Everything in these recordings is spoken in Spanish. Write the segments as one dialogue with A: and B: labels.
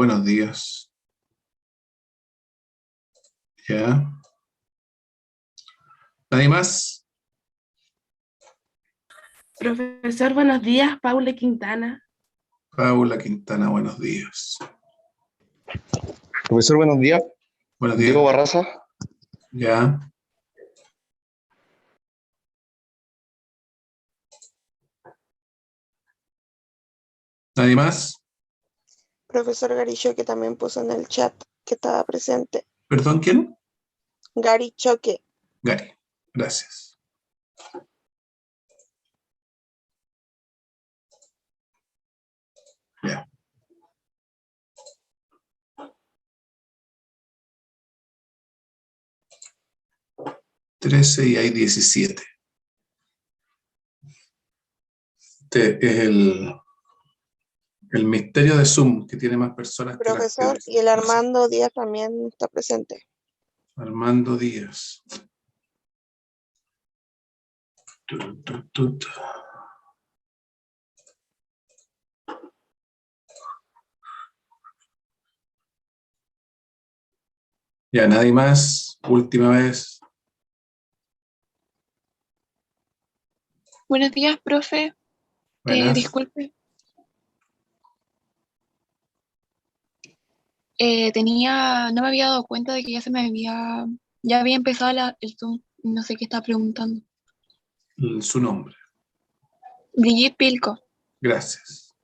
A: Buenos días. Ya. ¿Nadie más?
B: Profesor, buenos días, Paula Quintana.
A: Paula Quintana, buenos días.
C: Profesor, buenos días.
A: Buenos
C: Diego
A: días.
C: Barraza.
A: Ya. ¿Nadie más?
D: Profesor Gary Choque también puso en el chat que estaba presente.
A: ¿Perdón, quién?
D: Gary Choque.
A: Gary. Gracias. Ya. Y hay 17. Este es el misterio de Zoom, que tiene más personas que las
D: Profesor,
A: que...
D: y el Armando Díaz también está presente.
A: Armando Díaz. Ya, nadie más. Última vez.
E: Buenos días, profe.
A: Buenas.
E: Disculpe. No me había dado cuenta de que ya había empezado el Zoom. No sé qué estaba preguntando.
A: Su nombre.
E: Brigitte Pilco.
A: Gracias.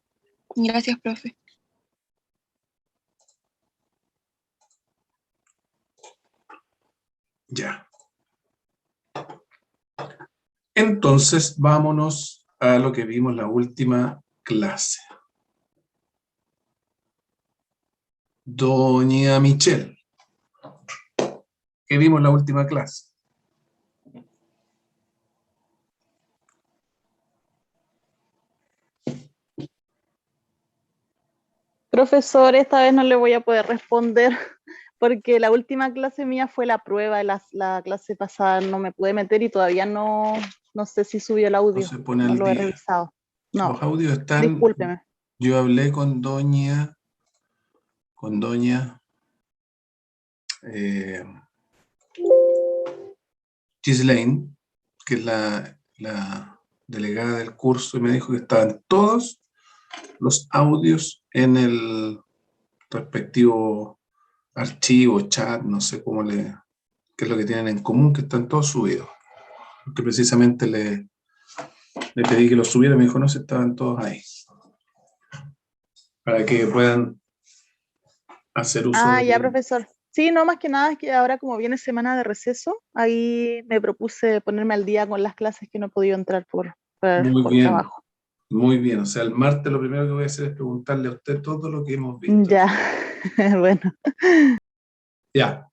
E: Gracias, profe.
A: Ya. Entonces, vámonos a lo que vimos la última clase. Doña Michelle, ¿qué vimos la última clase?
F: Profesor, esta vez no le voy a poder responder porque la última clase mía fue la prueba, la clase pasada no me pude meter y todavía no sé si subió el audio,
A: No se pone
F: no
A: al
F: lo he
A: día.
F: revisado. No,
A: Los audios están...
F: discúlpeme.
A: Yo hablé con doña Ghislaine, que es la delegada del curso, y me dijo que estaban todos los audios en el respectivo archivo, chat, no sé qué es lo que tienen en común, que están todos subidos. Porque precisamente le pedí que los subiera, me dijo, no, si estaban todos ahí. Para que puedan hacer uso de...
F: Ya, profesor. Sí, no, más que nada es que ahora como viene semana de receso, ahí me propuse ponerme al día con las clases que no he podido entrar por
A: Muy bien,
F: trabajo.
A: muy bien. O sea, el martes lo primero que voy a hacer es preguntarle a usted todo lo que hemos visto.
F: Ya, bueno.
A: Ya,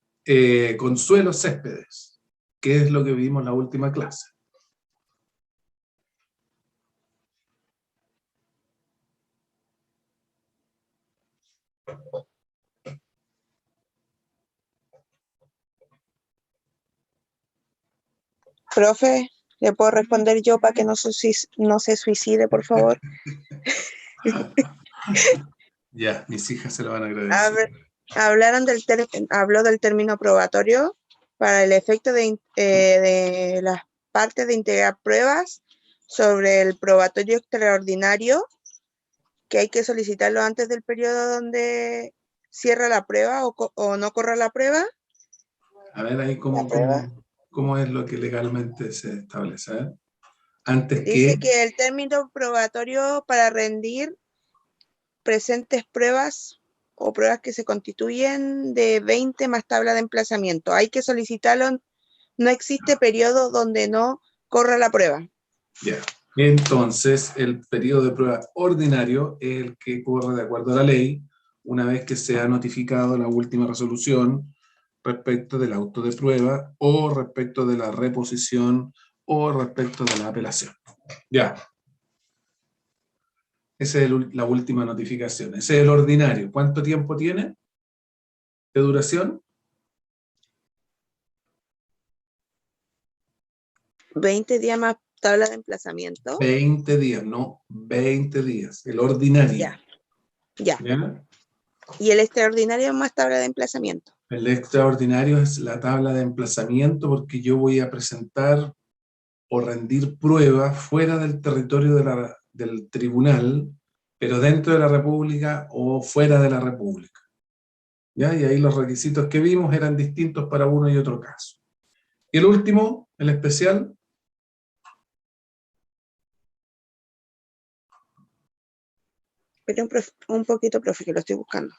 A: Consuelo Céspedes, ¿qué es lo que vimos en la última clase?
D: Profe, ¿le puedo responder yo para que no se suicide, por favor?
A: Ya, mis hijas se lo van a agradecer.
D: Habló del término probatorio para el efecto de las partes de integrar pruebas sobre el probatorio extraordinario, que hay que solicitarlo antes del periodo donde cierra la prueba o no corra la prueba.
A: A ver ahí cómo es lo que legalmente se establece. ¿Eh? Antes
D: Dice
A: que...
D: que el término probatorio para rendir presentes pruebas o pruebas que se constituyen de 20 más tabla de emplazamiento. Hay que solicitarlo, no existe periodo donde no corra la prueba.
A: Ya. Entonces, el periodo de prueba ordinario es el que corre de acuerdo a la ley, una vez que se ha notificado la última resolución respecto del auto de prueba o respecto de la reposición o respecto de la apelación. Ya. Esa es la última notificación. Ese es el ordinario. ¿Cuánto tiempo tiene de duración?
D: 20 días más tabla de emplazamiento.
A: 20 días, no, 20 días. El ordinario.
D: Ya.
A: ¿Ya?
D: Y el extraordinario es más tabla de emplazamiento.
A: El extraordinario es la tabla de emplazamiento porque yo voy a presentar o rendir pruebas fuera del territorio del tribunal, pero dentro de la República o fuera de la República. ¿Ya? Y ahí los requisitos que vimos eran distintos para uno y otro caso. Y el último, el especial.
D: Pero un poquito, profe, que lo estoy buscando.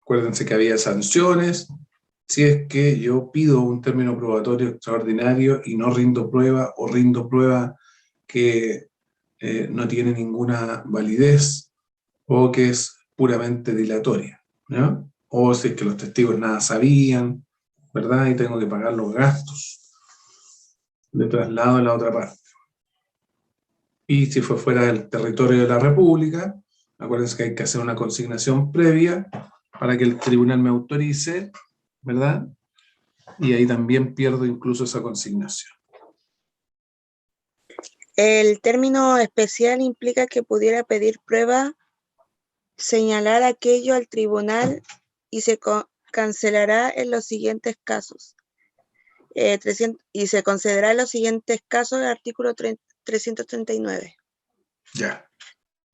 A: Acuérdense que había sanciones si es que yo pido un término probatorio extraordinario y no rindo prueba o rindo prueba que no tiene ninguna validez o que es puramente dilatoria, ¿no? O si es que los testigos nada sabían, ¿verdad? Y tengo que pagar los gastos de traslado en la otra parte. Y si fue fuera del territorio de la República, acuérdense que hay que hacer una consignación previa para que el tribunal me autorice, ¿verdad? Y ahí también pierdo incluso esa consignación.
D: El término especial implica que pudiera pedir prueba, señalar aquello al tribunal y se cancelará en los siguientes casos. Y se concederá en los siguientes casos el artículo 339.
A: Ya,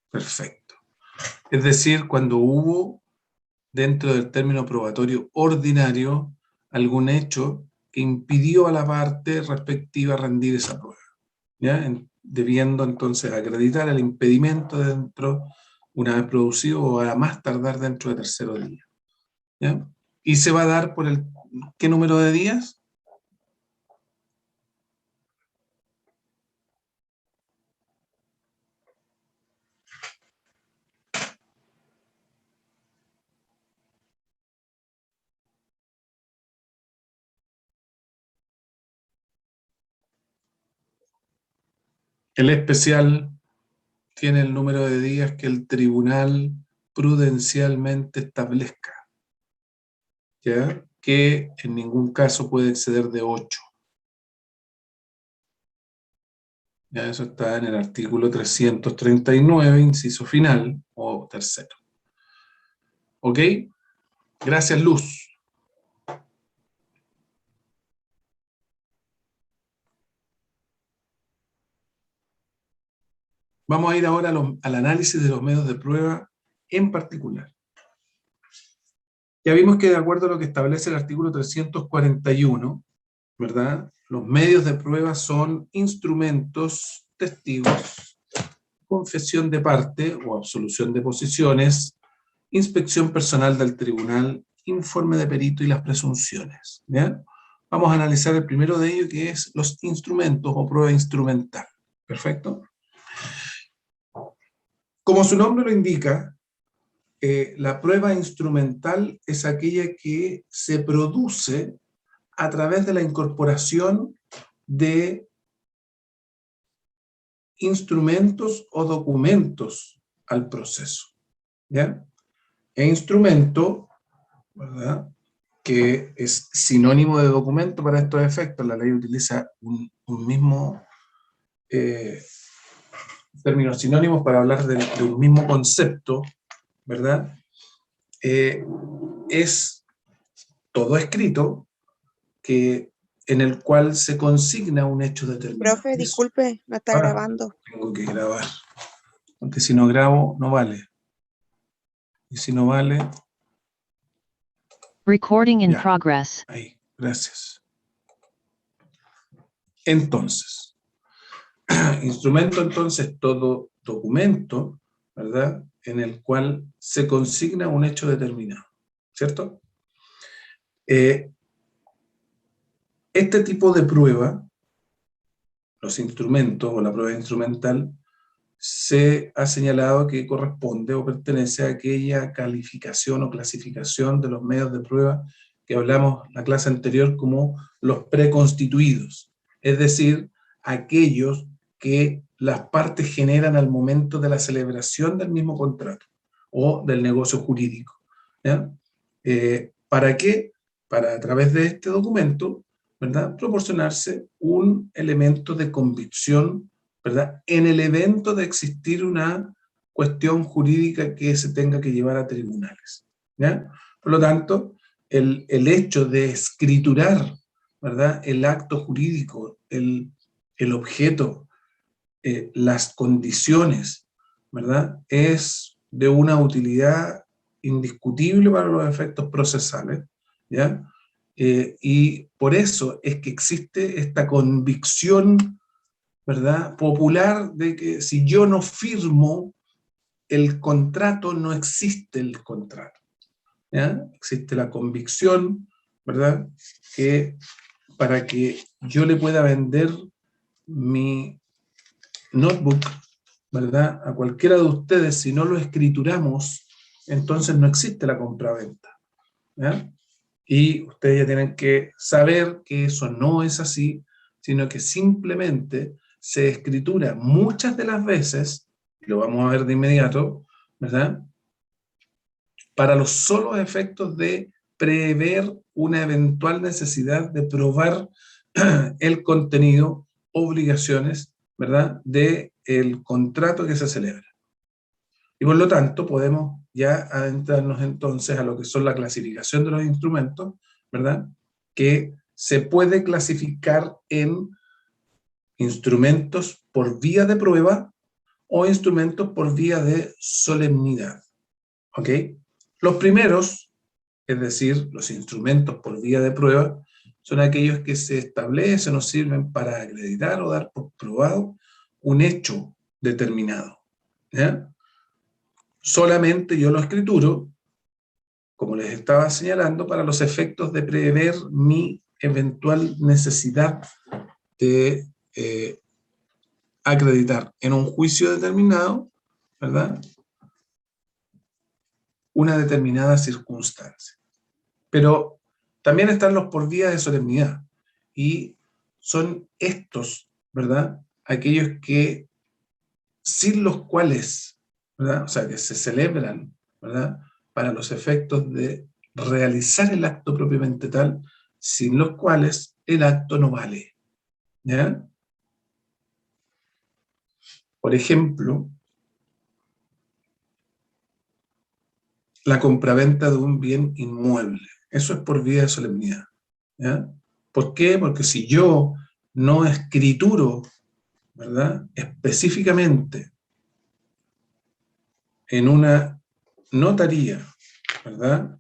A: perfecto. Es decir, cuando hubo dentro del término probatorio ordinario algún hecho que impidió a la parte respectiva rendir esa prueba, ¿ya? Debiendo entonces acreditar el impedimento dentro, una vez producido o a más tardar dentro de tercero día, ¿ya? Y se va a dar por ¿qué número de días? El especial tiene el número de días que el tribunal prudencialmente establezca, ¿ya? Que en ningún caso puede exceder de 8. Ya eso está en el artículo 339, inciso final, o tercero. ¿Ok? Gracias, Luz. Vamos a ir ahora al análisis de los medios de prueba en particular. Ya vimos que de acuerdo a lo que establece el artículo 341, ¿verdad? Los medios de prueba son instrumentos, testigos, confesión de parte o absolución de posiciones, inspección personal del tribunal, informe de perito y las presunciones, ¿ya? Vamos a analizar el primero de ellos, que es los instrumentos o prueba instrumental. ¿Perfecto? Como su nombre lo indica, la prueba instrumental es aquella que se produce a través de la incorporación de instrumentos o documentos al proceso, ¿ya? E instrumento, ¿verdad?, que es sinónimo de documento para estos efectos. La ley utiliza un mismo términos sinónimos para hablar de un mismo concepto, ¿verdad? Es todo escrito en el cual se consigna un hecho determinado.
D: Profe, disculpe, no está grabando.
A: Tengo que grabar, porque si no grabo, no vale. Y si no vale...
C: Recording in progress.
A: Ahí, gracias. Entonces, instrumento entonces todo documento, ¿verdad?, en el cual se consigna un hecho determinado, ¿cierto? Este tipo de prueba, los instrumentos o la prueba instrumental, se ha señalado que corresponde o pertenece a aquella calificación o clasificación de los medios de prueba que hablamos en la clase anterior como los preconstituidos, es decir, aquellos que las partes generan al momento de la celebración del mismo contrato o del negocio jurídico, ¿ya? ¿Para qué? Para a través de este documento ¿verdad?, proporcionarse un elemento de convicción, ¿verdad?, en el evento de existir una cuestión jurídica que se tenga que llevar a tribunales, ¿ya? Por lo tanto, el hecho de escriturar, ¿verdad?, el acto jurídico, el objeto, las condiciones, ¿verdad?, es de una utilidad indiscutible para los efectos procesales, ¿ya? Y por eso es que existe esta convicción, ¿verdad?, popular de que si yo no firmo el contrato, no existe el contrato, ¿ya? Existe la convicción, ¿verdad?, que para que yo le pueda vender mi notebook, ¿verdad?, a cualquiera de ustedes, si no lo escrituramos, entonces no existe la compraventa, ¿ya? Y ustedes ya tienen que saber que eso no es así, sino que simplemente se escritura muchas de las veces, lo vamos a ver de inmediato, ¿verdad?, para los solos efectos de prever una eventual necesidad de probar el contenido, obligaciones, ¿verdad?, del contrato que se celebra. Y por lo tanto podemos ya adentrarnos entonces a lo que son la clasificación de los instrumentos, ¿verdad?, que se puede clasificar en instrumentos por vía de prueba o instrumentos por vía de solemnidad, ¿ok? Los primeros, es decir, los instrumentos por vía de prueba, son aquellos que se establecen o sirven para acreditar o dar por probado un hecho determinado, ¿ya? Solamente yo lo escrituro, como les estaba señalando, para los efectos de prever mi eventual necesidad de acreditar en un juicio determinado, ¿verdad?, una determinada circunstancia. Pero también están los por vía de solemnidad, y son estos, ¿verdad?, aquellos que, sin los cuales, ¿verdad?, o sea, que se celebran, ¿verdad?, para los efectos de realizar el acto propiamente tal, sin los cuales el acto no vale, ¿ya? Por ejemplo, la compraventa de un bien inmueble. Eso es por vía de solemnidad, ¿ya? ¿Por qué? Porque si yo no escrituro, ¿verdad?, específicamente en una notaría, ¿verdad?,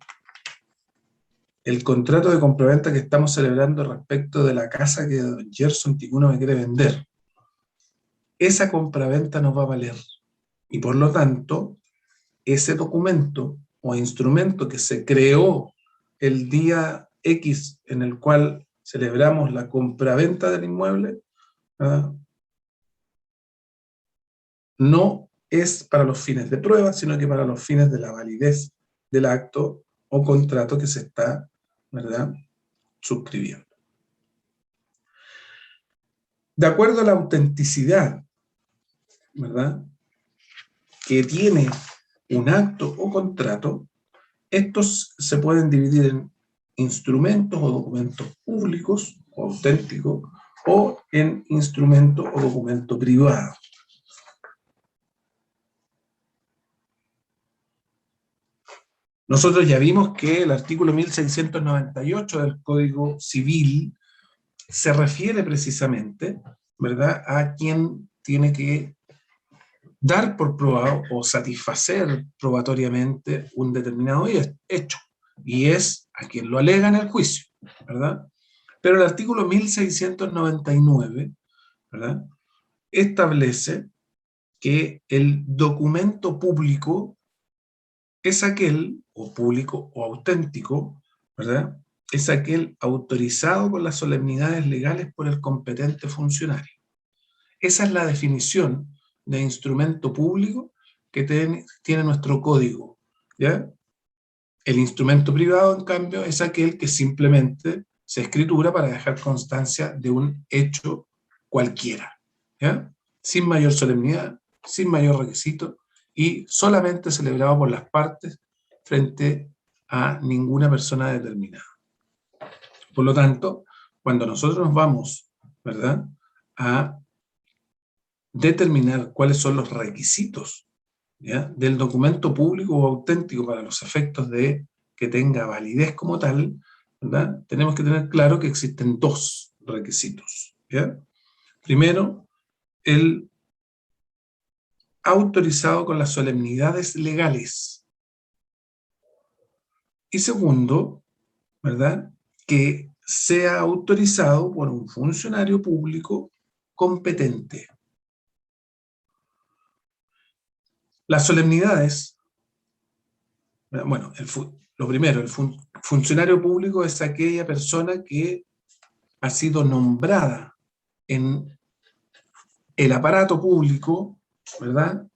A: el contrato de compraventa que estamos celebrando respecto de la casa que don Gerson Ticuno me quiere vender, esa compraventa no va a valer. Y por lo tanto, ese documento o instrumento que se creó el día X en el cual celebramos la compraventa del inmueble, ¿verdad?, no es para los fines de prueba, sino que para los fines de la validez del acto o contrato que se está, ¿verdad?, suscribiendo. De acuerdo a la autenticidad, ¿verdad?, que tiene un acto o contrato, estos se pueden dividir en instrumentos o documentos públicos o auténticos, o en instrumento o documento privado. Nosotros ya vimos que el artículo 1698 del Código Civil se refiere precisamente, ¿verdad?, a quien tiene que dar por probado o satisfacer probatoriamente un determinado hecho, y es a quien lo alega en el juicio, ¿verdad? Pero el artículo 1699, ¿verdad?, establece que el documento público es aquel, o público o auténtico, ¿verdad?, es aquel autorizado con las solemnidades legales por el competente funcionario. Esa es la definición de instrumento público que tiene nuestro código, ¿ya? El instrumento privado, en cambio, es aquel que simplemente se escritura para dejar constancia de un hecho cualquiera, ¿ya?, sin mayor solemnidad, sin mayor requisito, y solamente celebrado por las partes frente a ninguna persona determinada. Por lo tanto, cuando nosotros nos vamos, ¿verdad?, a determinar cuáles son los requisitos, ¿ya?, del documento público o auténtico para los efectos de que tenga validez como tal, ¿verdad?, tenemos que tener claro que existen dos requisitos, ¿ya? Primero, el autorizado con las solemnidades legales. Y segundo, ¿verdad?, que sea autorizado por un funcionario público competente. Las solemnidades, bueno, lo primero, el funcionario público es aquella persona que ha sido nombrada en el aparato público, ¿verdad?,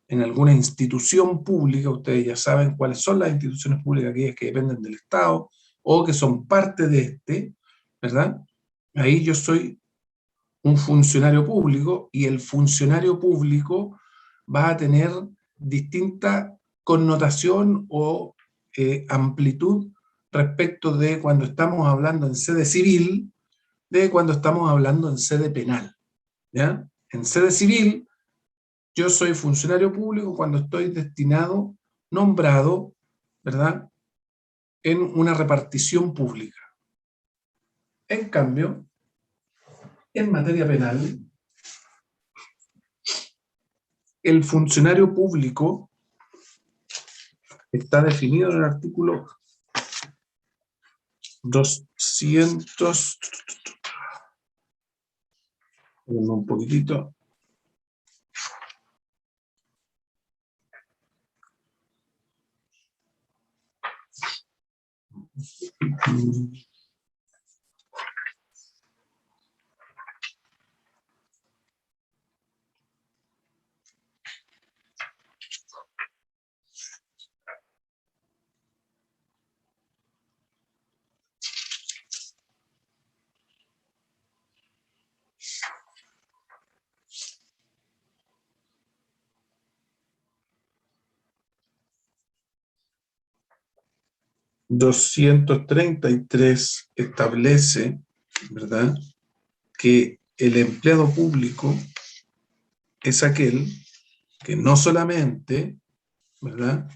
A: en alguna institución pública. Ustedes ya saben cuáles son las instituciones públicas, aquellas que dependen del Estado o que son parte de este, ¿verdad? Ahí yo soy un funcionario público, y el funcionario público va a tener distinta connotación o amplitud respecto de cuando estamos hablando en sede civil, de cuando estamos hablando en sede penal, ¿ya? En sede civil, yo soy funcionario público cuando estoy destinado, nombrado, ¿verdad?, en una repartición pública. En cambio, en materia penal, el funcionario público está definido en el artículo 200, un poquitito, ...233 establece, ¿verdad?, que el empleado público es aquel que no solamente, ¿verdad?,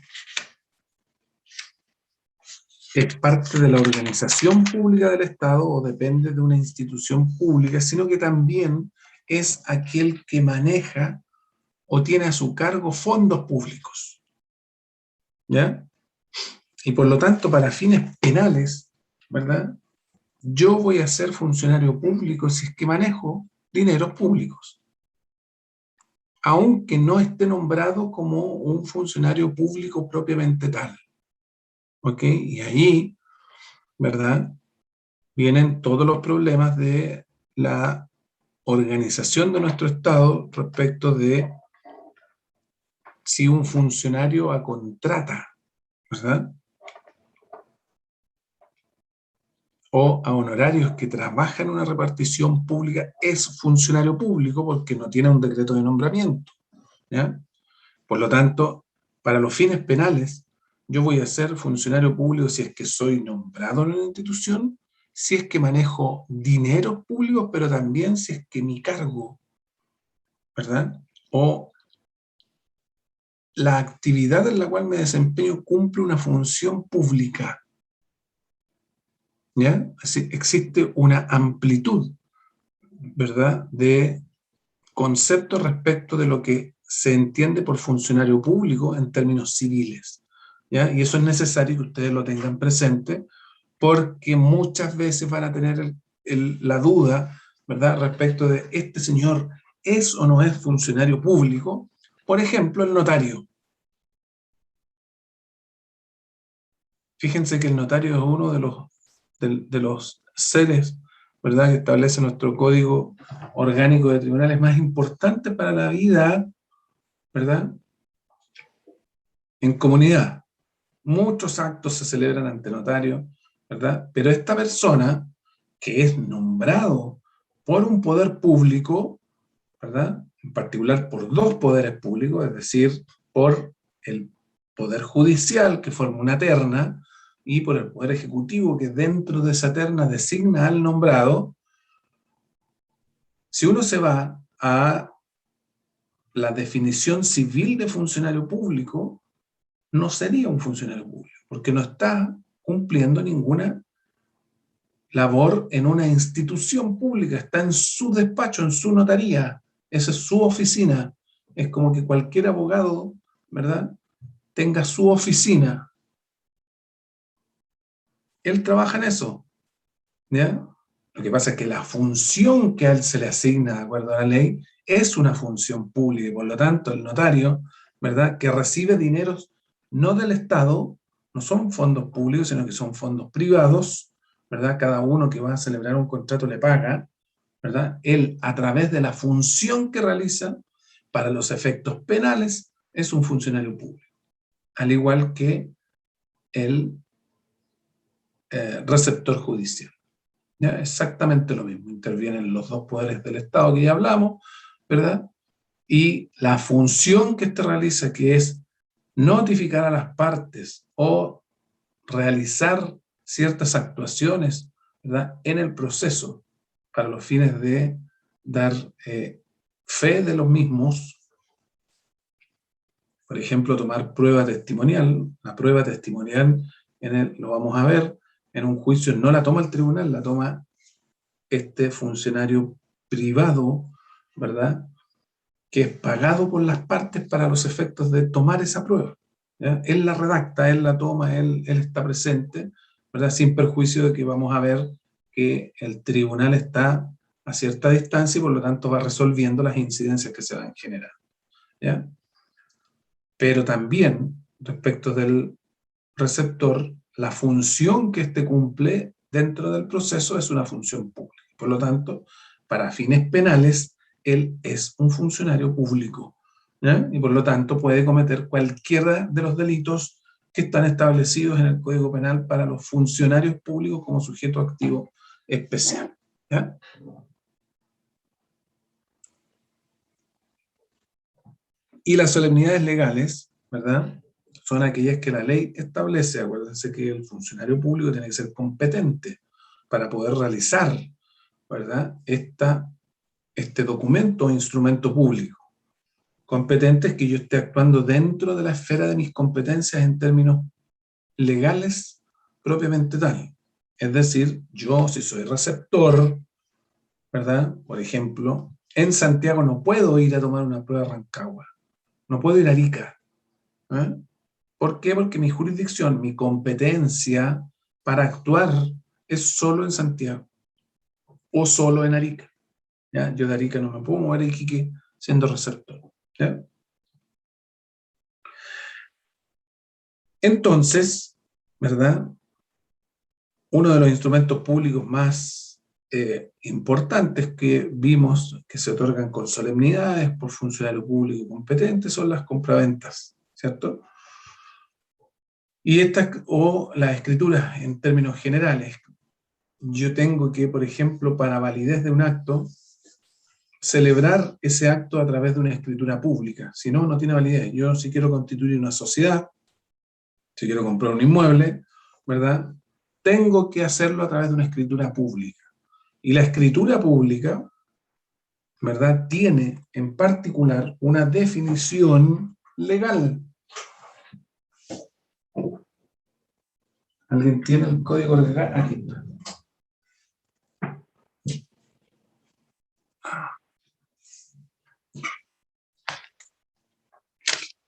A: es parte de la organización pública del Estado o depende de una institución pública, sino que también es aquel que maneja o tiene a su cargo fondos públicos, ¿ya? Y por lo tanto, para fines penales, ¿verdad?, yo voy a ser funcionario público si es que manejo dineros públicos, aunque no esté nombrado como un funcionario público propiamente tal. ¿Ok? Y ahí, ¿verdad?, vienen todos los problemas de la organización de nuestro Estado respecto de si un funcionario a contrata, ¿verdad?, o a honorarios que trabajan en una repartición pública, es funcionario público porque no tiene un decreto de nombramiento, ¿ya? Por lo tanto, para los fines penales, yo voy a ser funcionario público si es que soy nombrado en una institución, si es que manejo dineros públicos, pero también si es que mi cargo, ¿verdad?, o la actividad en la cual me desempeño cumple una función pública, ¿ya? Así, existe una amplitud, ¿verdad?, de conceptos respecto de lo que se entiende por funcionario público en términos civiles, ¿ya? Y eso es necesario que ustedes lo tengan presente, porque muchas veces van a tener la duda, ¿verdad?, respecto de este señor es o no es funcionario público. Por ejemplo, el notario. Fíjense que el notario es uno de los seres, ¿verdad?, que establece nuestro código orgánico de tribunales más importante para la vida, ¿verdad?, en comunidad. Muchos actos se celebran ante notario, ¿verdad? Pero esta persona, que es nombrado por un poder público, ¿verdad?, en particular por dos poderes públicos, es decir, por el poder judicial, que forma una terna, y por el Poder Ejecutivo, que dentro de esa terna designa al nombrado, si uno se va a la definición civil de funcionario público, no sería un funcionario público, porque no está cumpliendo ninguna labor en una institución pública, está en su despacho, en su notaría, esa es su oficina. Es como que cualquier abogado, ¿verdad?, tenga su oficina. Él trabaja en eso, ¿ya? Lo que pasa es que la función que a él se le asigna, de acuerdo a la ley, es una función pública, y por lo tanto el notario, ¿verdad?, que recibe dineros no del Estado, no son fondos públicos, sino que son fondos privados, ¿verdad? Cada uno que va a celebrar un contrato le paga, ¿verdad? Él, a través de la función que realiza, para los efectos penales, es un funcionario público. Al igual que el receptor judicial. ¿Ya? Exactamente lo mismo. Intervienen los dos poderes del Estado que ya hablamos, ¿verdad? Y la función que éste realiza, que es notificar a las partes o realizar ciertas actuaciones, ¿verdad?, en el proceso para los fines de dar fe de los mismos. Por ejemplo, tomar prueba testimonial. La prueba testimonial, lo vamos a ver, en un juicio no la toma el tribunal, la toma este funcionario privado, ¿verdad?, que es pagado por las partes para los efectos de tomar esa prueba, ¿ya? Él la redacta, él la toma, él está presente, ¿verdad?, sin perjuicio de que vamos a ver que el tribunal está a cierta distancia y por lo tanto va resolviendo las incidencias que se van a generar, ¿ya? Pero también, respecto del receptor, la función que éste cumple dentro del proceso es una función pública. Por lo tanto, para fines penales, él es un funcionario público, ¿ya? Y por lo tanto puede cometer cualquiera de los delitos que están establecidos en el Código Penal para los funcionarios públicos como sujeto activo especial, ¿ya? Y las solemnidades legales, ¿verdad?, son aquellas que la ley establece. Acuérdense que el funcionario público tiene que ser competente para poder realizar, ¿verdad?, este documento o instrumento público. Competente es que yo esté actuando dentro de la esfera de mis competencias en términos legales propiamente tal. Es decir, yo, si soy receptor, ¿verdad?, por ejemplo, en Santiago no puedo ir a tomar una prueba a Rancagua, no puedo ir a Arica, ¿eh? ¿Por qué? Porque mi jurisdicción, mi competencia para actuar es solo en Santiago o solo en Arica, ¿ya? Yo de Arica no me puedo mover a Iquique siendo receptor, ¿ya? Entonces, ¿verdad?, uno de los instrumentos públicos más importantes que vimos que se otorgan con solemnidades por funcionario público competente son las compraventas, ¿cierto? Y estas, o las escrituras en términos generales. Yo tengo que, por ejemplo, para validez de un acto, celebrar ese acto a través de una escritura pública. Si no, no tiene validez. Yo, si quiero constituir una sociedad, si quiero comprar un inmueble, ¿verdad?, tengo que hacerlo a través de una escritura pública. Y la escritura pública, ¿verdad?, tiene en particular una definición legal. ¿Alguien tiene el código legal? Aquí está.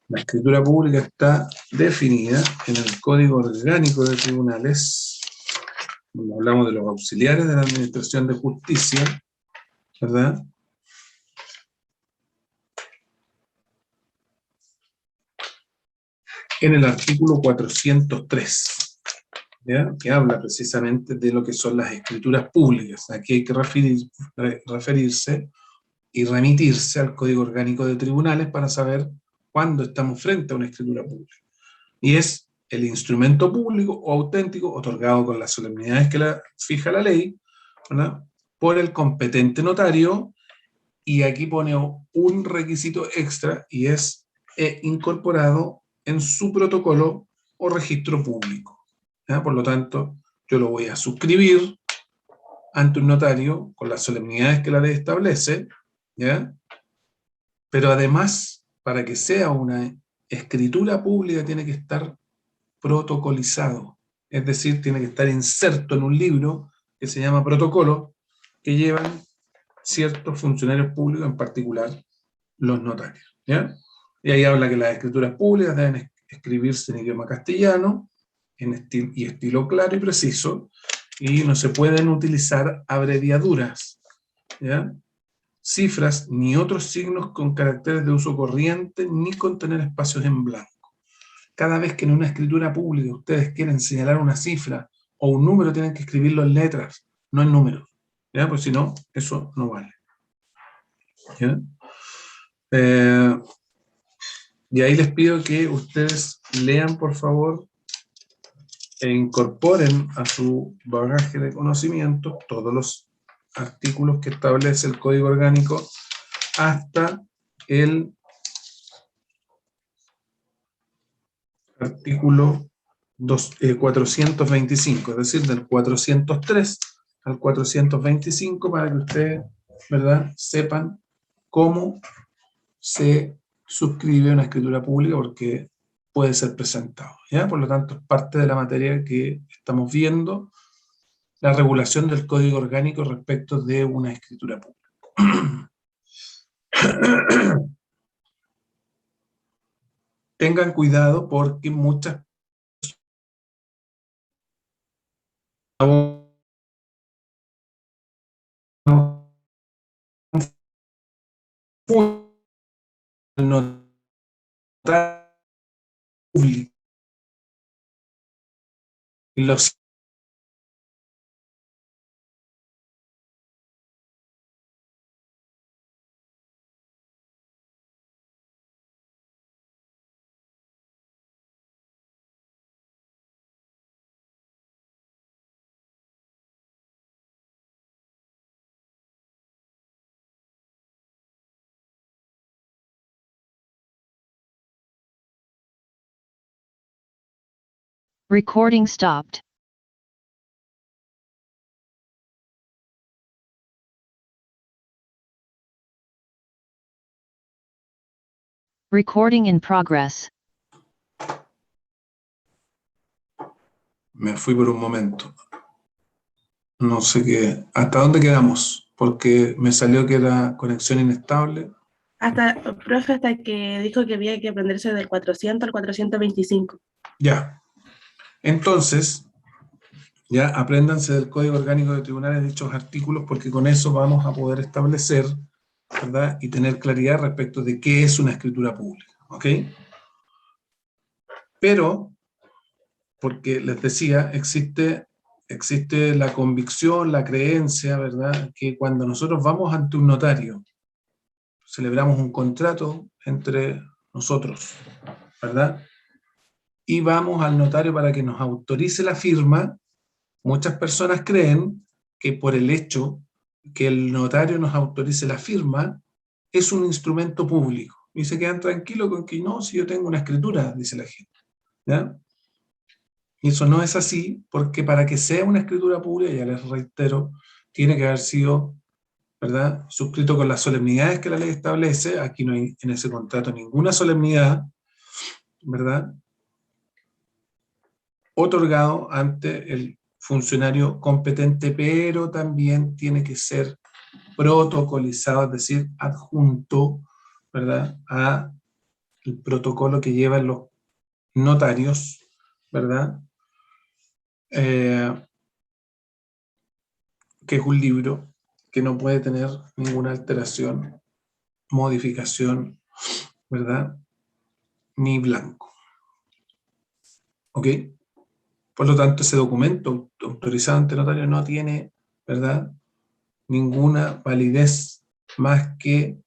A: La escritura pública está definida en el Código Orgánico de Tribunales, cuando hablamos de los auxiliares de la Administración de Justicia, ¿verdad?, en el artículo 403, ¿ya?, que habla precisamente de lo que son las escrituras públicas. Aquí hay que referirse y remitirse al Código Orgánico de Tribunales para saber cuándo estamos frente a una escritura pública. Y es el instrumento público o auténtico otorgado con las solemnidades que fija la ley, ¿verdad?, por el competente notario, y aquí pone un requisito extra, y es incorporado en su protocolo o registro público, ¿ya? Por lo tanto, yo lo voy a suscribir ante un notario con las solemnidades que la ley establece, ¿ya? Pero además, para que sea una escritura pública, tiene que estar protocolizado. Es decir, tiene que estar inserto en un libro que se llama protocolo, que llevan ciertos funcionarios públicos, en particular los notarios, ¿ya? Y ahí habla que las escrituras públicas deben escribirse en idioma castellano, y estilo claro y preciso, y no se pueden utilizar abreviaturas, ¿ya? Cifras ni otros signos con caracteres de uso corriente, ni contener espacios en blanco. Cada vez que en una escritura pública ustedes quieren señalar una cifra o un número, tienen que escribirlo en letras, no en números, ¿ya? Pues si no, eso no vale, ¿ya? Y ahí les pido que ustedes lean, por favor, e incorporen a su bagaje de conocimiento todos los artículos que establece el Código Orgánico hasta el artículo 425, es decir, del 403 al 425, para que ustedes, ¿verdad?, sepan cómo se suscribe una escritura pública, porque puede ser presentado, ¿ya? Por lo tanto, es parte de la materia que estamos viendo, la regulación del Código Orgánico respecto de una escritura pública. Tengan cuidado porque muchas los
C: Recording stopped. Recording in progress.
A: Me fui por un momento. No sé qué. ¿Hasta dónde quedamos? Porque me salió que era conexión inestable.
B: Profe, hasta que dijo que había que aprenderse del 400 al 425.
A: Ya. Entonces, ya apréndanse del Código Orgánico de Tribunales dichos artículos, porque con eso vamos a poder establecer, ¿verdad?, y tener claridad respecto de qué es una escritura pública, ¿ok? Pero, porque les decía, existe la convicción, la creencia, ¿verdad?, que cuando nosotros vamos ante un notario, celebramos un contrato entre nosotros, ¿verdad?, y vamos al notario para que nos autorice la firma. Muchas personas creen que por el hecho que el notario nos autorice la firma, es un instrumento público. Y se quedan tranquilos con que no, si yo tengo una escritura, dice la gente, ¿ya? Y eso no es así, porque para que sea una escritura pública, ya les reitero, tiene que haber sido, ¿verdad?, suscrito con las solemnidades que la ley establece. Aquí no hay en ese contrato ninguna solemnidad, ¿verdad?, otorgado ante el funcionario competente, pero también tiene que ser protocolizado, es decir, adjunto, ¿verdad?, a el protocolo que llevan los notarios, ¿verdad?, que es un libro que no puede tener ninguna alteración, modificación, ¿verdad?, ni blanco. ¿Ok? Por lo tanto, ese documento autorizado ante notario no tiene, ¿verdad?, ninguna validez más que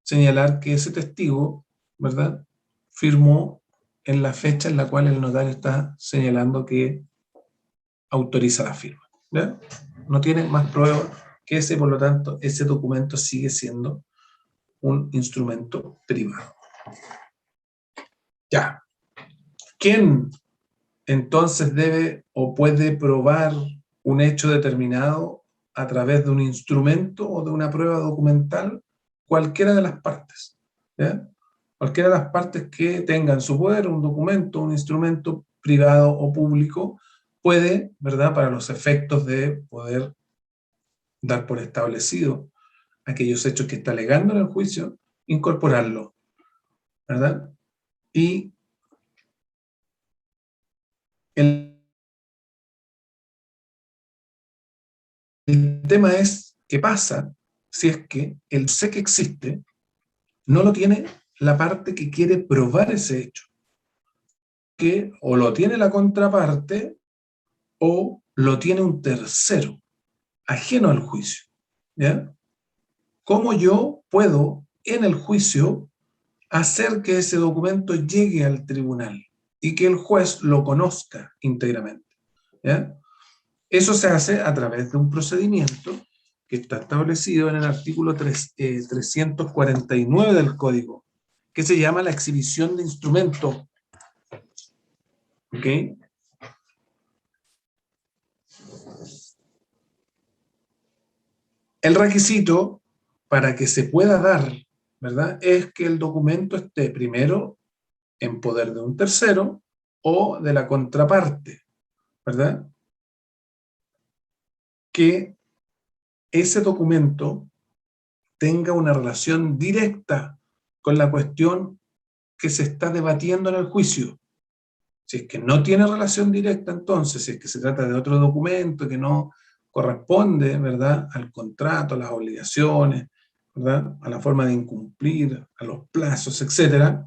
A: señalar que ese testigo, ¿verdad?, firmó en la fecha en la cual el notario está señalando que autoriza la firma, ¿ya? No tiene más prueba que ese, por lo tanto, ese documento sigue siendo un instrumento privado. Ya. ¿Quién entonces debe o puede probar un hecho determinado a través de un instrumento o de una prueba documental, cualquiera de las partes, ¿ya? Cualquiera de las partes que tengan su poder, un documento, un instrumento privado o público, puede, ¿verdad?, para los efectos de poder dar por establecido aquellos hechos que está alegando en el juicio, incorporarlo, ¿verdad? Y el tema es qué pasa si es que el sé que existe no lo tiene la parte que quiere probar ese hecho, que o lo tiene la contraparte o lo tiene un tercero, ajeno al juicio, ¿ya? ¿Cómo yo puedo en el juicio hacer que ese documento llegue al tribunal y que el juez lo conozca íntegramente, ¿ya? Eso se hace a través de un procedimiento que está establecido en el artículo 349 del Código, que se llama la exhibición de instrumento. ¿Ok? El requisito para que se pueda dar, ¿verdad?, es que el documento esté primero en poder de un tercero o de la contraparte, ¿verdad? Que ese documento tenga una relación directa con la cuestión que se está debatiendo en el juicio. Si es que no tiene relación directa, entonces, si es que se trata de otro documento que no corresponde, ¿verdad?, al contrato, a las obligaciones, ¿verdad?, a la forma de incumplir, a los plazos, etcétera,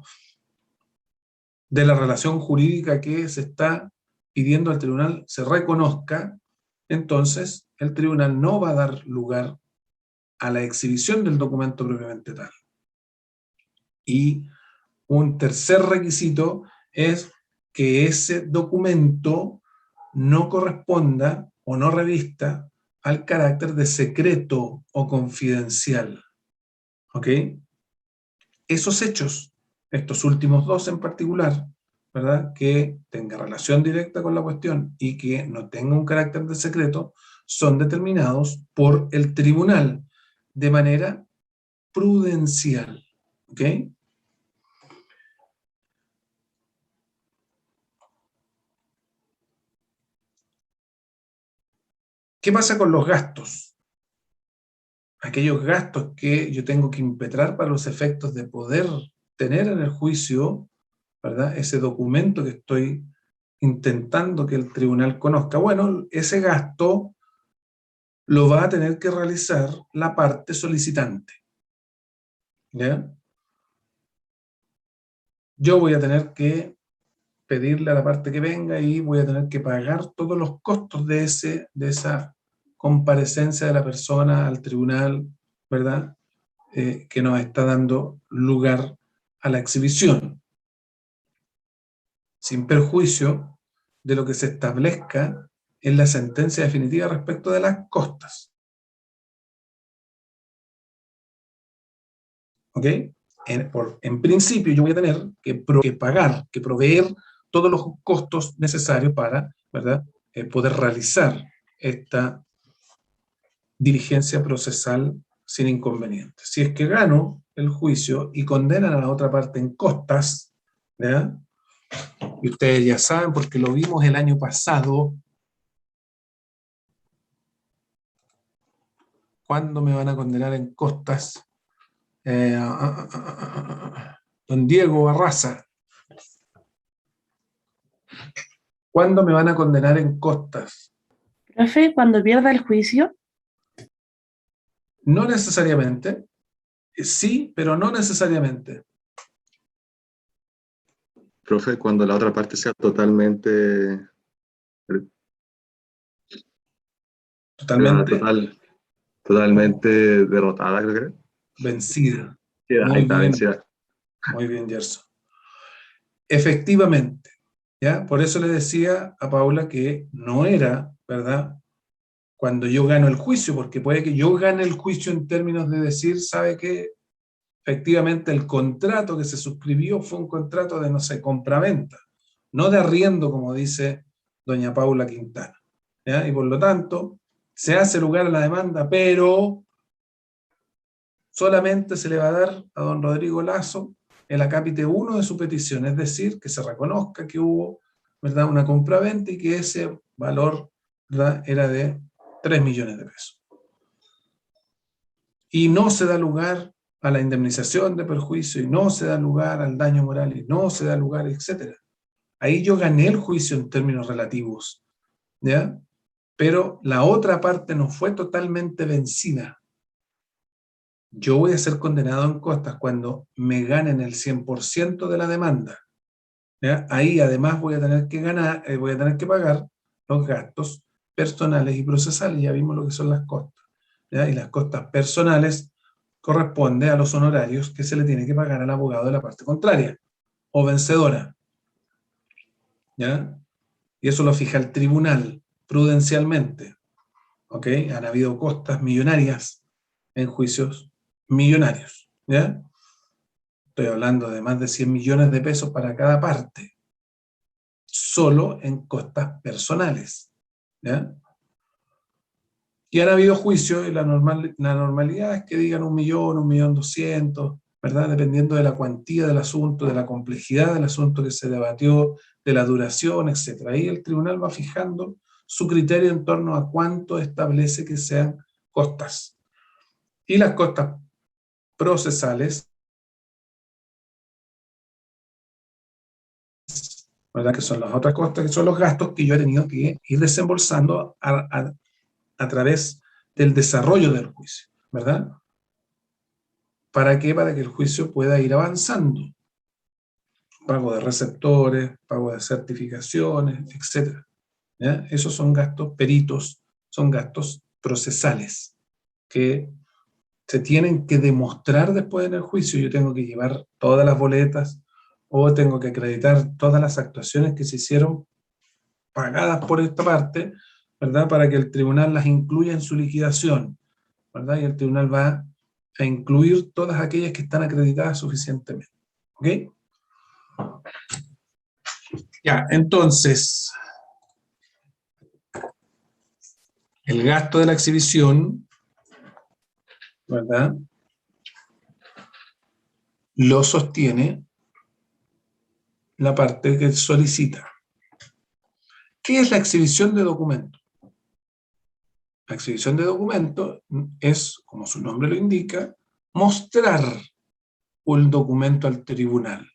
A: de la relación jurídica que se está pidiendo al tribunal se reconozca, entonces el tribunal no va a dar lugar a la exhibición del documento propiamente tal. Y un tercer requisito es que ese documento no corresponda o no revista al carácter de secreto o confidencial. ¿Ok? Esos hechos, estos últimos dos en particular, ¿verdad?, que tenga relación directa con la cuestión y que no tenga un carácter de secreto, son determinados por el tribunal de manera prudencial. ¿Ok? ¿Qué pasa con los gastos? Aquellos gastos que yo tengo que impetrar para los efectos de poder tener en el juicio, ¿verdad?, ese documento que estoy intentando que el tribunal conozca. Bueno, ese gasto lo va a tener que realizar la parte solicitante, ¿ya? Yo voy a tener que pedirle a la parte que venga y voy a tener que pagar todos los costos de esa comparecencia de la persona al tribunal, ¿verdad?, que nos está dando lugar a la exhibición, sin perjuicio de lo que se establezca en la sentencia definitiva respecto de las costas. ¿Ok? En principio yo voy a tener que pagar, que proveer todos los costos necesarios para, ¿verdad?, poder realizar esta diligencia procesal sin inconvenientes. Si es que gano el juicio y condenan a la otra parte en costas, ¿ya?, y ustedes ya saben porque lo vimos el año pasado, ¿cuándo me van a condenar en costas? Don Diego Barraza, ¿cuándo me van a condenar en costas?
B: Profe, cuando pierda el juicio,
A: No necesariamente, sí, pero no necesariamente.
G: Profe, cuando la otra parte sea totalmente, totalmente derrotada, creo que.
A: Vencida.
G: Sí,
A: Muy
G: ahí está
A: bien.
G: vencida.
A: Muy bien, Gerson. Efectivamente, ¿ya? Por eso le decía a Paula que no era, ¿verdad?, cuando yo gano el juicio, porque puede que yo gane el juicio en términos de decir, ¿sabe qué? Efectivamente, el contrato que se suscribió fue un contrato de, no sé, compraventa, no de arriendo, como dice doña Paula Quintana. ¿Ya? Y por lo tanto, se hace lugar a la demanda, pero solamente se le va a dar a don Rodrigo Lazo el acápite 1 de su petición, es decir, que se reconozca que hubo, ¿verdad?, una compraventa y que ese valor, ¿verdad?, era de 3 millones de pesos. Y no se da lugar a la indemnización de perjuicio, y no se da lugar al daño moral, y no se da lugar, etc. Ahí yo gané el juicio en términos relativos, ¿ya? Pero la otra parte no fue totalmente vencida. Yo voy a ser condenado en costas cuando me ganen el 100% de la demanda, ¿ya? Ahí además voy a tener que pagar los gastos personales y procesales. Ya vimos lo que son las costas, ¿ya? Y las costas personales corresponden a los honorarios que se le tiene que pagar al abogado de la parte contraria o vencedora, ¿ya? Y eso lo fija el tribunal prudencialmente, ¿ok? Han habido costas millonarias en juicios millonarios, ¿ya? Estoy hablando de más de 100 millones de pesos para cada parte, solo en costas personales, ¿ya? Y han habido juicios, y la normalidad es que digan 1.000.000, 1.200.000, ¿verdad? Dependiendo de la cuantía del asunto, de la complejidad del asunto que se debatió, de la duración, etc. Ahí el tribunal va fijando su criterio en torno a cuánto establece que sean costas. Y las costas procesales, ¿verdad?, que son las otras costas, que son los gastos que yo he tenido que ir desembolsando a través del desarrollo del juicio, ¿verdad? ¿Para qué? Para que el juicio pueda ir avanzando. Pago de receptores, pago de certificaciones, etc. ¿Ya? Esos son gastos peritos, son gastos procesales que se tienen que demostrar después en el juicio. Yo tengo que llevar todas las boletas o tengo que acreditar todas las actuaciones que se hicieron pagadas por esta parte, ¿verdad?, para que el tribunal las incluya en su liquidación, ¿verdad? Y el tribunal va a incluir todas aquellas que están acreditadas suficientemente. ¿Ok? Ya, entonces, el gasto de la exhibición, ¿verdad?, lo sostiene la parte que solicita. ¿Qué es la exhibición de documento? La exhibición de documento es, como su nombre lo indica, mostrar un documento al tribunal.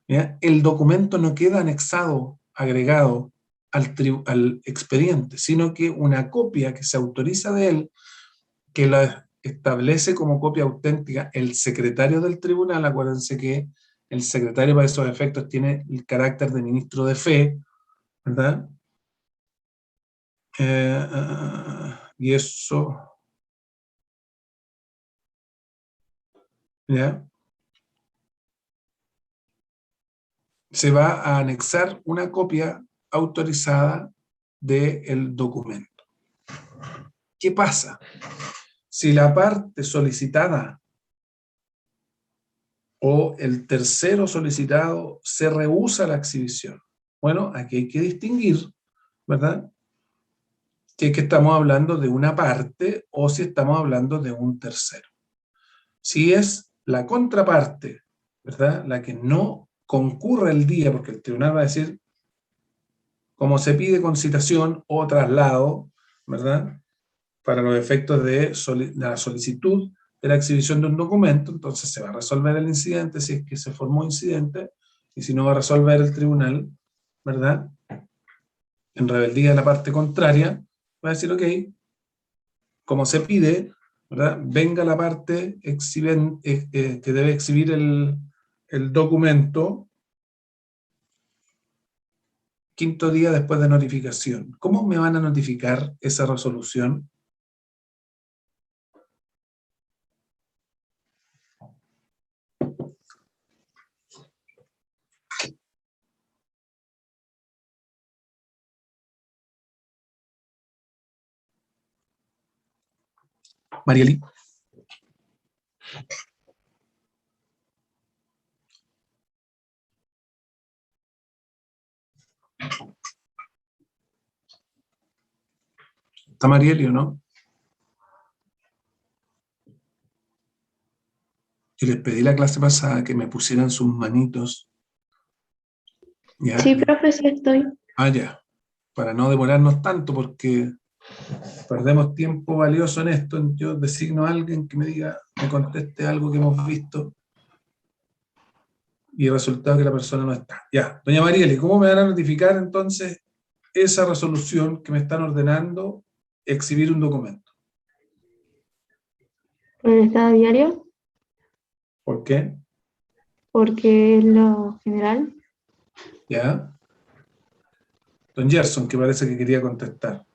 A: ¿Ya? El documento no queda anexado, agregado al expediente, sino que una copia que se autoriza de él, que la establece como copia auténtica el secretario del tribunal. Acuérdense que el secretario para esos efectos tiene el carácter de ministro de fe, ¿verdad? Y eso, ¿ya?, se va a anexar una copia autorizada del documento. ¿Qué pasa? Si la parte solicitada o el tercero solicitado se rehúsa a la exhibición, bueno, aquí hay que distinguir, ¿verdad?, que estamos hablando de una parte o si estamos hablando de un tercero. Si es la contraparte, ¿verdad?, la que no concurre el día, porque el tribunal va a decir, como se pide con citación o traslado, ¿verdad?, para los efectos de la solicitud de la exhibición de un documento, entonces se va a resolver el incidente si es que se formó incidente, y si no va a resolver el tribunal, ¿verdad?, en rebeldía de la parte contraria, va a decir, ok, como se pide, ¿verdad?, venga la parte que debe exhibir el documento, quinto día después de notificación. ¿Cómo me van a notificar esa resolución? Marieli. ¿Está Marieli o no? Yo les pedí la clase pasada que me pusieran sus manitos. ¿Ya?
B: Sí, profe, sí estoy.
A: Ah, ya. Para no demorarnos tanto, porque perdemos tiempo valioso en esto. Yo designo a alguien que me diga, me conteste algo que hemos visto, y el resultado es que la persona no está. Ya, doña Marieli, ¿cómo me van a notificar entonces esa resolución que me están ordenando exhibir un documento?
B: ¿Por el estado diario?
A: ¿Por qué?
B: Porque es lo general.
A: ¿Ya? Don Gerson, que parece que quería contestar.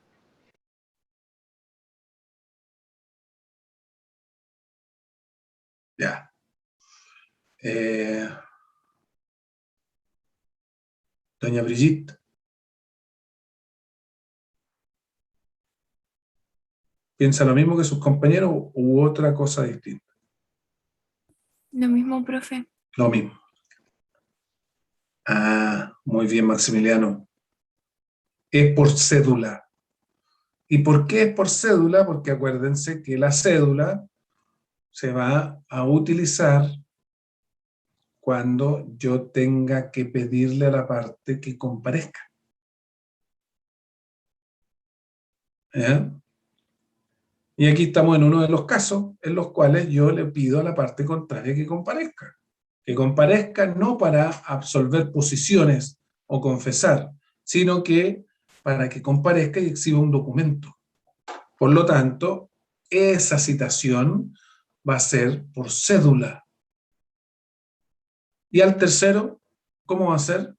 A: Ya. Doña Brigitte. ¿Piensa lo mismo que sus compañeros u otra cosa distinta?
E: Lo mismo, profe.
A: Lo mismo. Ah, muy bien, Maximiliano. Es por cédula. ¿Y por qué es por cédula? Porque acuérdense que la cédula se va a utilizar cuando yo tenga que pedirle a la parte que comparezca. ¿Ya? Y aquí estamos en uno de los casos en los cuales yo le pido a la parte contraria que comparezca. Que comparezca no para absolver posiciones o confesar, sino que para que comparezca y exhiba un documento. Por lo tanto, esa citación va a ser por cédula. Y al tercero, ¿cómo va a ser?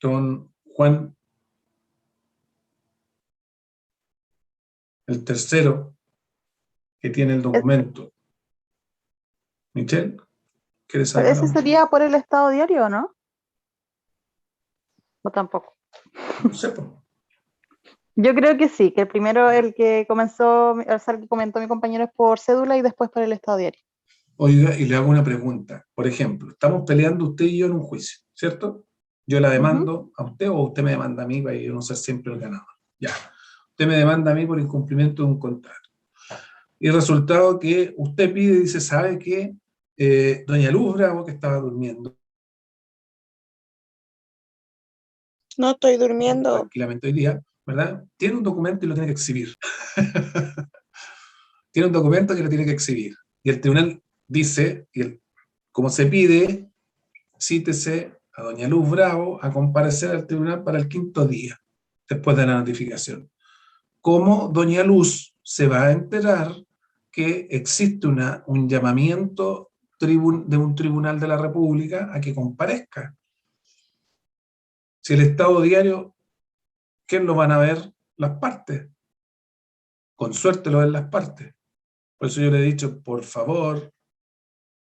A: Don Juan, el tercero que tiene el documento. Michelle, ¿quieres saber?
F: ¿Ese sería por el estado diario o no? ¿O tampoco?
A: No sé, pues.
F: Yo creo que sí, que el primero, el que comenzó, o sea, el que comentó mi compañero es por cédula y después por el estado diario.
A: Oiga, y le hago una pregunta. Por ejemplo, estamos peleando usted y yo en un juicio, ¿cierto? Yo la demando a usted o usted me demanda a mí para yo no ser siempre el ganador. Ya. Usted me demanda a mí por incumplimiento de un contrato. Y el resultado que usted pide y dice, ¿sabe qué? Doña Luz Bravo, que estaba durmiendo
D: No estoy durmiendo.
A: tranquilamente hoy día, ¿verdad? Tiene un documento y lo tiene que exhibir. Tiene un documento que lo tiene que exhibir. Y el tribunal dice, como se pide, cítese a doña Luz Bravo a comparecer al tribunal para el 5.º día, después de la notificación. ¿Cómo doña Luz se va a enterar que existe un llamamiento de un tribunal de la República a que comparezca? Si el Estado diario, ¿quién lo van a ver? Las partes. Con suerte lo ven las partes. Por eso yo le he dicho, por favor,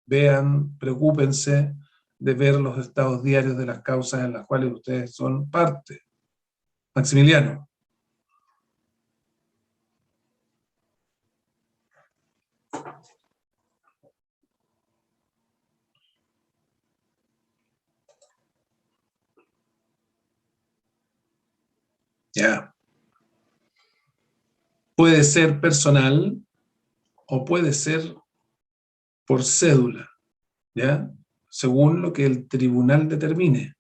A: vean, preocúpense de ver los estados diarios de las causas en las cuales ustedes son parte. Maximiliano. Ya. Puede ser personal o puede ser por cédula, ¿ya? Según lo que el tribunal determine.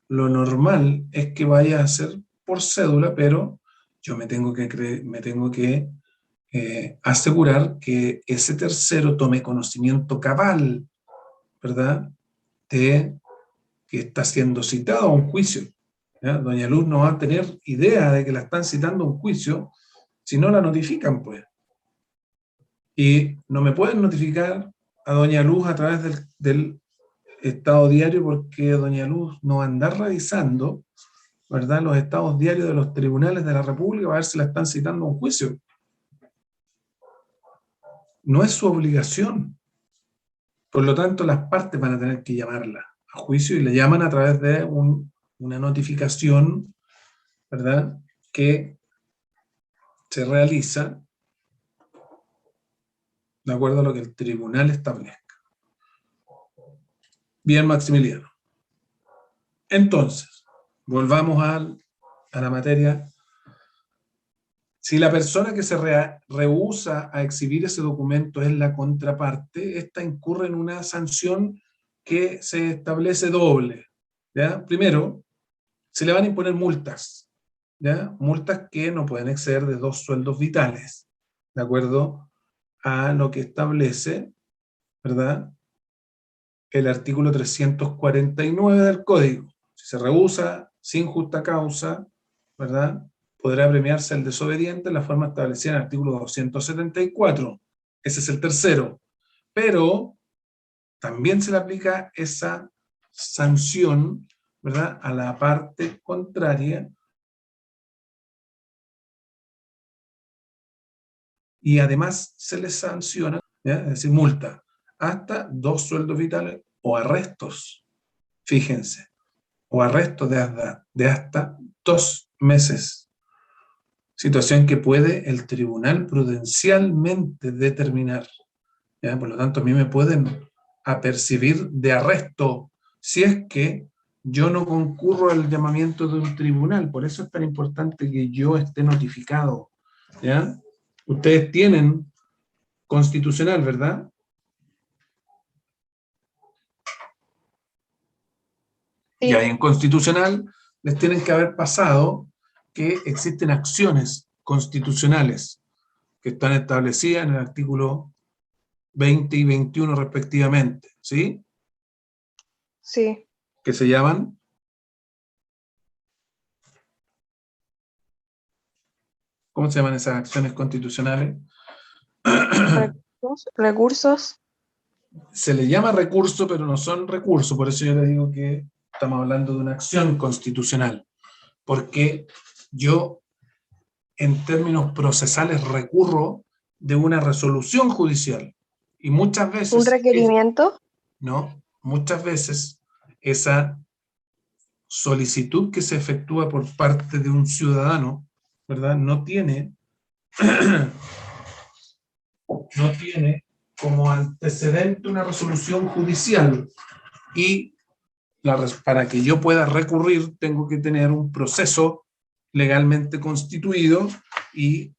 A: Lo normal es que vaya a ser por cédula, pero yo me tengo que asegurar que ese tercero tome conocimiento cabal, ¿verdad? De que está siendo citado a un juicio. ¿Ya? Doña Luz no va a tener idea de que la están citando a un juicio si no la notifican, pues. Y no me pueden notificar a Doña Luz a través del estado diario porque Doña Luz no va a andar revisando, ¿verdad?, los estados diarios de los tribunales de la República para ver si la están citando a un juicio. No es su obligación. Por lo tanto, las partes van a tener que llamarla a juicio y le llaman a través de una notificación, ¿verdad?, que se realiza de acuerdo a lo que el tribunal establezca. Bien, Maximiliano. Entonces, volvamos a la materia. Si la persona que se rehúsa a exhibir ese documento es la contraparte, esta incurre en una sanción que se establece doble, ¿ya? Primero, se le van a imponer multas, ¿ya? Multas que no pueden exceder de 2 sueldos vitales, de acuerdo a lo que establece, ¿verdad?, el artículo 349 del Código. Si se rehúsa sin justa causa, ¿verdad?, podrá premiarse el desobediente en la forma establecida en el artículo 274. Ese es el tercero. Pero también se le aplica esa sanción, ¿verdad?, a la parte contraria. Y además se le sanciona, ¿ya?, es decir, multa, hasta 2 sueldos vitales o arrestos. Fíjense, o arrestos de hasta 2 meses. Situación que puede el tribunal prudencialmente determinar, ¿ya? Por lo tanto, a mí me pueden apercibir de arresto si es que yo no concurro al llamamiento de un tribunal. Por eso es tan importante que yo esté notificado, ¿ya? Ustedes tienen constitucional, ¿verdad?
E: Sí.
A: Y ahí en constitucional les tienen que haber pasado que existen acciones constitucionales que están establecidas en el artículo 20 y 21 respectivamente, ¿sí?
E: Sí.
A: Que se llaman ¿cómo se llaman esas acciones constitucionales?
E: Recursos.
A: Se le llama recurso, pero no son recursos, por eso yo les digo que estamos hablando de una acción constitucional, porque yo en términos procesales recurro de una resolución judicial, y muchas veces...
E: ¿Un requerimiento?
A: No, muchas veces esa solicitud que se efectúa por parte de un ciudadano, ¿verdad?, no tiene como antecedente una resolución judicial, y para que yo pueda recurrir tengo que tener un proceso legalmente constituido, y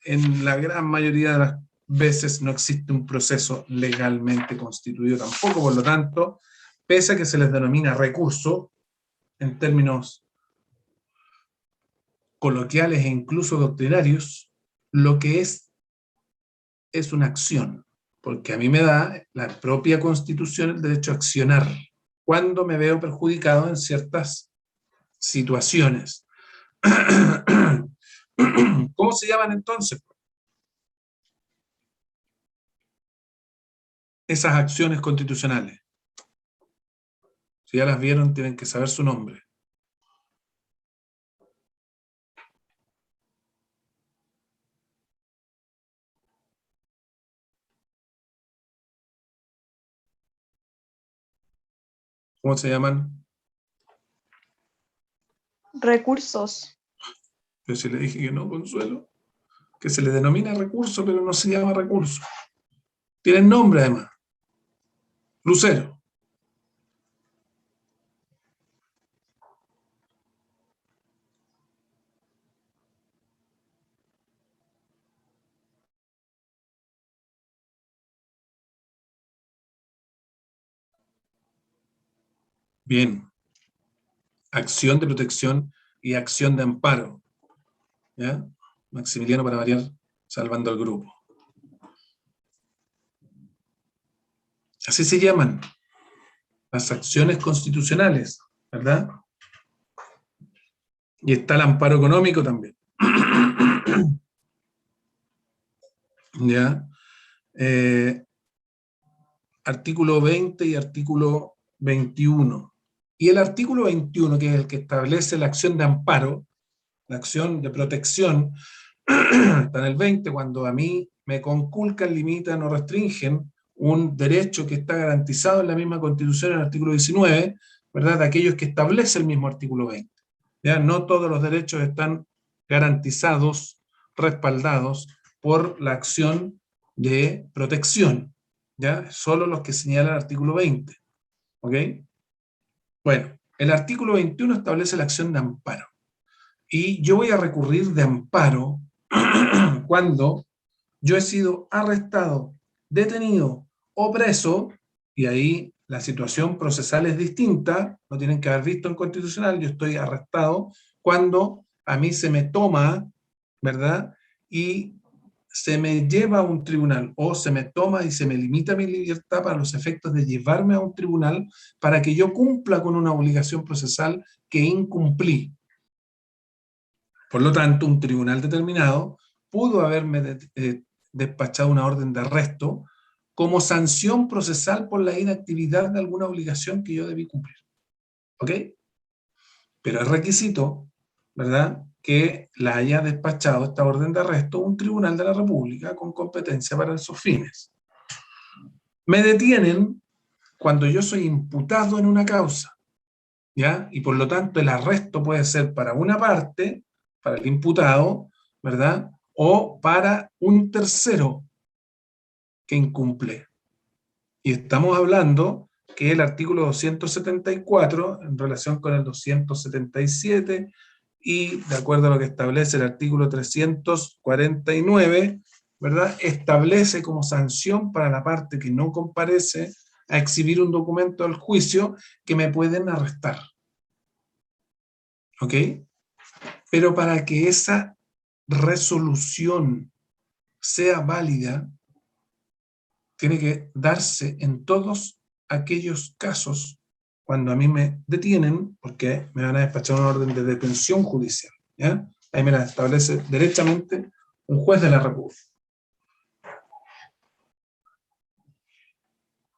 A: en la gran mayoría de las veces no existe un proceso legalmente constituido tampoco. Por lo tanto, pese a que se les denomina recurso en términos coloquiales e incluso doctrinarios, lo que es una acción, porque a mí me da la propia Constitución el derecho a accionar cuando me veo perjudicado en ciertas situaciones. ¿Cómo se llaman entonces esas acciones constitucionales? Si ya las vieron, tienen que saber su nombre. ¿Cómo se llaman?
E: Recursos.
A: Yo sí le dije que no, Consuelo, que se le denomina recurso, pero no se llama recurso. Tienen nombre además. Lucero. Bien. Acción de protección y acción de amparo. ¿Ya? Maximiliano, para variar, salvando al grupo. Así se llaman las acciones constitucionales, ¿verdad? Y está el amparo económico también. ¿Ya? Artículo 20 y artículo 21. Y el artículo 21, que es el que establece la acción de amparo, la acción de protección, está en el 20, cuando a mí me conculcan, limitan o restringen un derecho que está garantizado en la misma Constitución, en el artículo 19, ¿verdad?, de aquellos que establece el mismo artículo 20. ¿Ya? No todos los derechos están garantizados, respaldados por la acción de protección, ¿ya? Solo los que señala el artículo 20. ¿Ok? Bueno, el artículo 21 establece la acción de amparo. Y yo voy a recurrir de amparo cuando yo he sido arrestado, detenido o preso, y ahí la situación procesal es distinta, no tienen que haber visto en constitucional, yo estoy arrestado cuando a mí se me toma, ¿verdad? Y se me lleva a un tribunal, o se me toma y se me limita mi libertad para los efectos de llevarme a un tribunal para que yo cumpla con una obligación procesal que incumplí. Por lo tanto, un tribunal determinado pudo haberme despachado una orden de arresto como sanción procesal por la inactividad de alguna obligación que yo debí cumplir. ¿Ok? Pero es requisito, ¿verdad?, que la haya despachado esta orden de arresto un tribunal de la República con competencia para esos fines. Me detienen cuando yo soy imputado en una causa, ¿ya? Y por lo tanto el arresto puede ser para una parte, para el imputado, ¿verdad?, o para un tercero que incumple. Y estamos hablando que el artículo 274, en relación con el 277, y de acuerdo a lo que establece el artículo 349, ¿verdad?, establece como sanción para la parte que no comparece a exhibir un documento del juicio que me pueden arrestar. ¿Ok? Pero para que esa resolución sea válida, tiene que darse en todos aquellos casos cuando a mí me detienen, porque me van a despachar una orden de detención judicial, ¿ya? Ahí me la establece derechamente un juez de la República.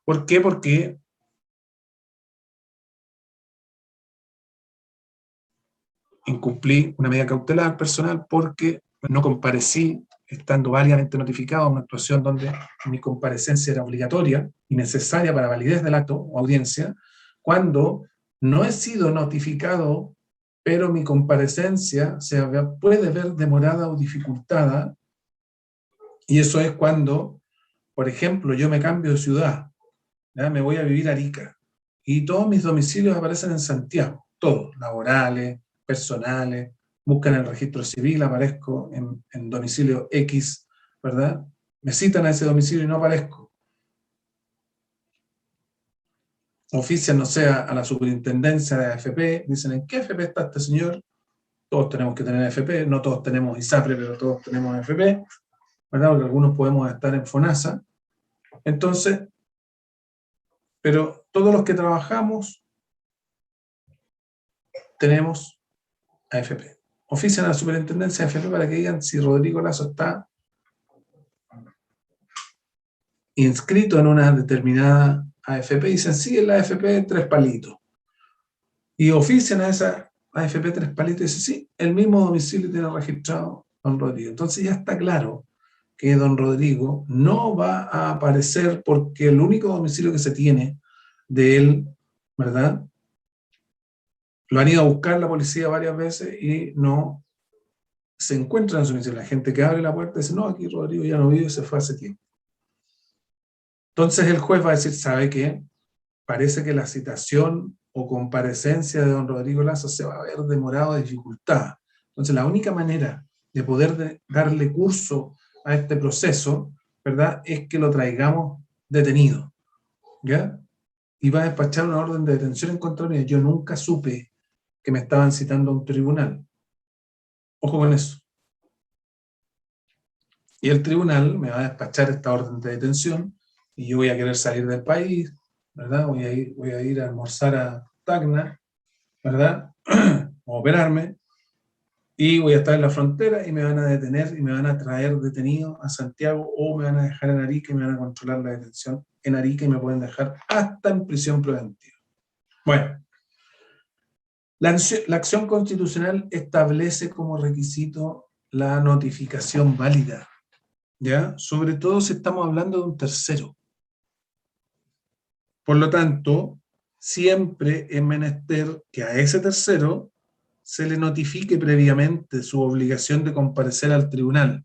A: ¿Por qué? Porque incumplí una medida cautelar personal, porque no comparecí estando válidamente notificado a una actuación donde mi comparecencia era obligatoria y necesaria para validez del acto o audiencia, cuando no he sido notificado, pero mi comparecencia puede ver demorada o dificultada, y eso es cuando, por ejemplo, yo me cambio de ciudad, ¿ya? Me voy a vivir a Arica, y todos mis domicilios aparecen en Santiago, todos, laborales, personales, buscan el registro civil, aparezco en domicilio X, ¿verdad? Me citan a ese domicilio y no aparezco. Ofician, no sé, a la superintendencia de AFP, dicen, ¿en qué AFP está este señor? Todos tenemos que tener AFP, no todos tenemos ISAPRE, pero todos tenemos AFP, ¿verdad? Porque algunos podemos estar en FONASA. Entonces, pero todos los que trabajamos tenemos AFP. Ofician a la superintendencia de AFP para que digan si Rodrigo Lazo está inscrito en una determinada AFP, y dicen, sí, en la AFP 3 palitos. Y ofician a esa AFP 3 palitos y dicen, sí, el mismo domicilio tiene registrado don Rodrigo. Entonces ya está claro que don Rodrigo no va a aparecer, porque el único domicilio que se tiene de él, ¿verdad?, lo han ido a buscar la policía varias veces y no se encuentra en su domicilio. La gente que abre la puerta dice, no, aquí Rodrigo ya no vive, se fue hace tiempo. Entonces el juez va a decir, ¿sabe qué? Parece que la citación o comparecencia de don Rodrigo Lazo se va a ver demorada o dificultada. Entonces la única manera de poder darle curso a este proceso, ¿verdad?, es que lo traigamos detenido, ¿ya? Y va a despachar una orden de detención en contra mía. Yo nunca supe que me estaban citando a un tribunal. Ojo con eso. Y el tribunal me va a despachar esta orden de detención y yo voy a querer salir del país, ¿verdad? Voy a ir a almorzar a Tacna, ¿verdad? O operarme, y voy a estar en la frontera y me van a detener y me van a traer detenido a Santiago, o me van a dejar en Arica y me van a controlar la detención en Arica y me pueden dejar hasta en prisión preventiva. Bueno, la acción constitucional establece como requisito la notificación válida, ¿ya? Sobre todo si estamos hablando de un tercero. Por lo tanto, siempre es menester que a ese tercero se le notifique previamente su obligación de comparecer al tribunal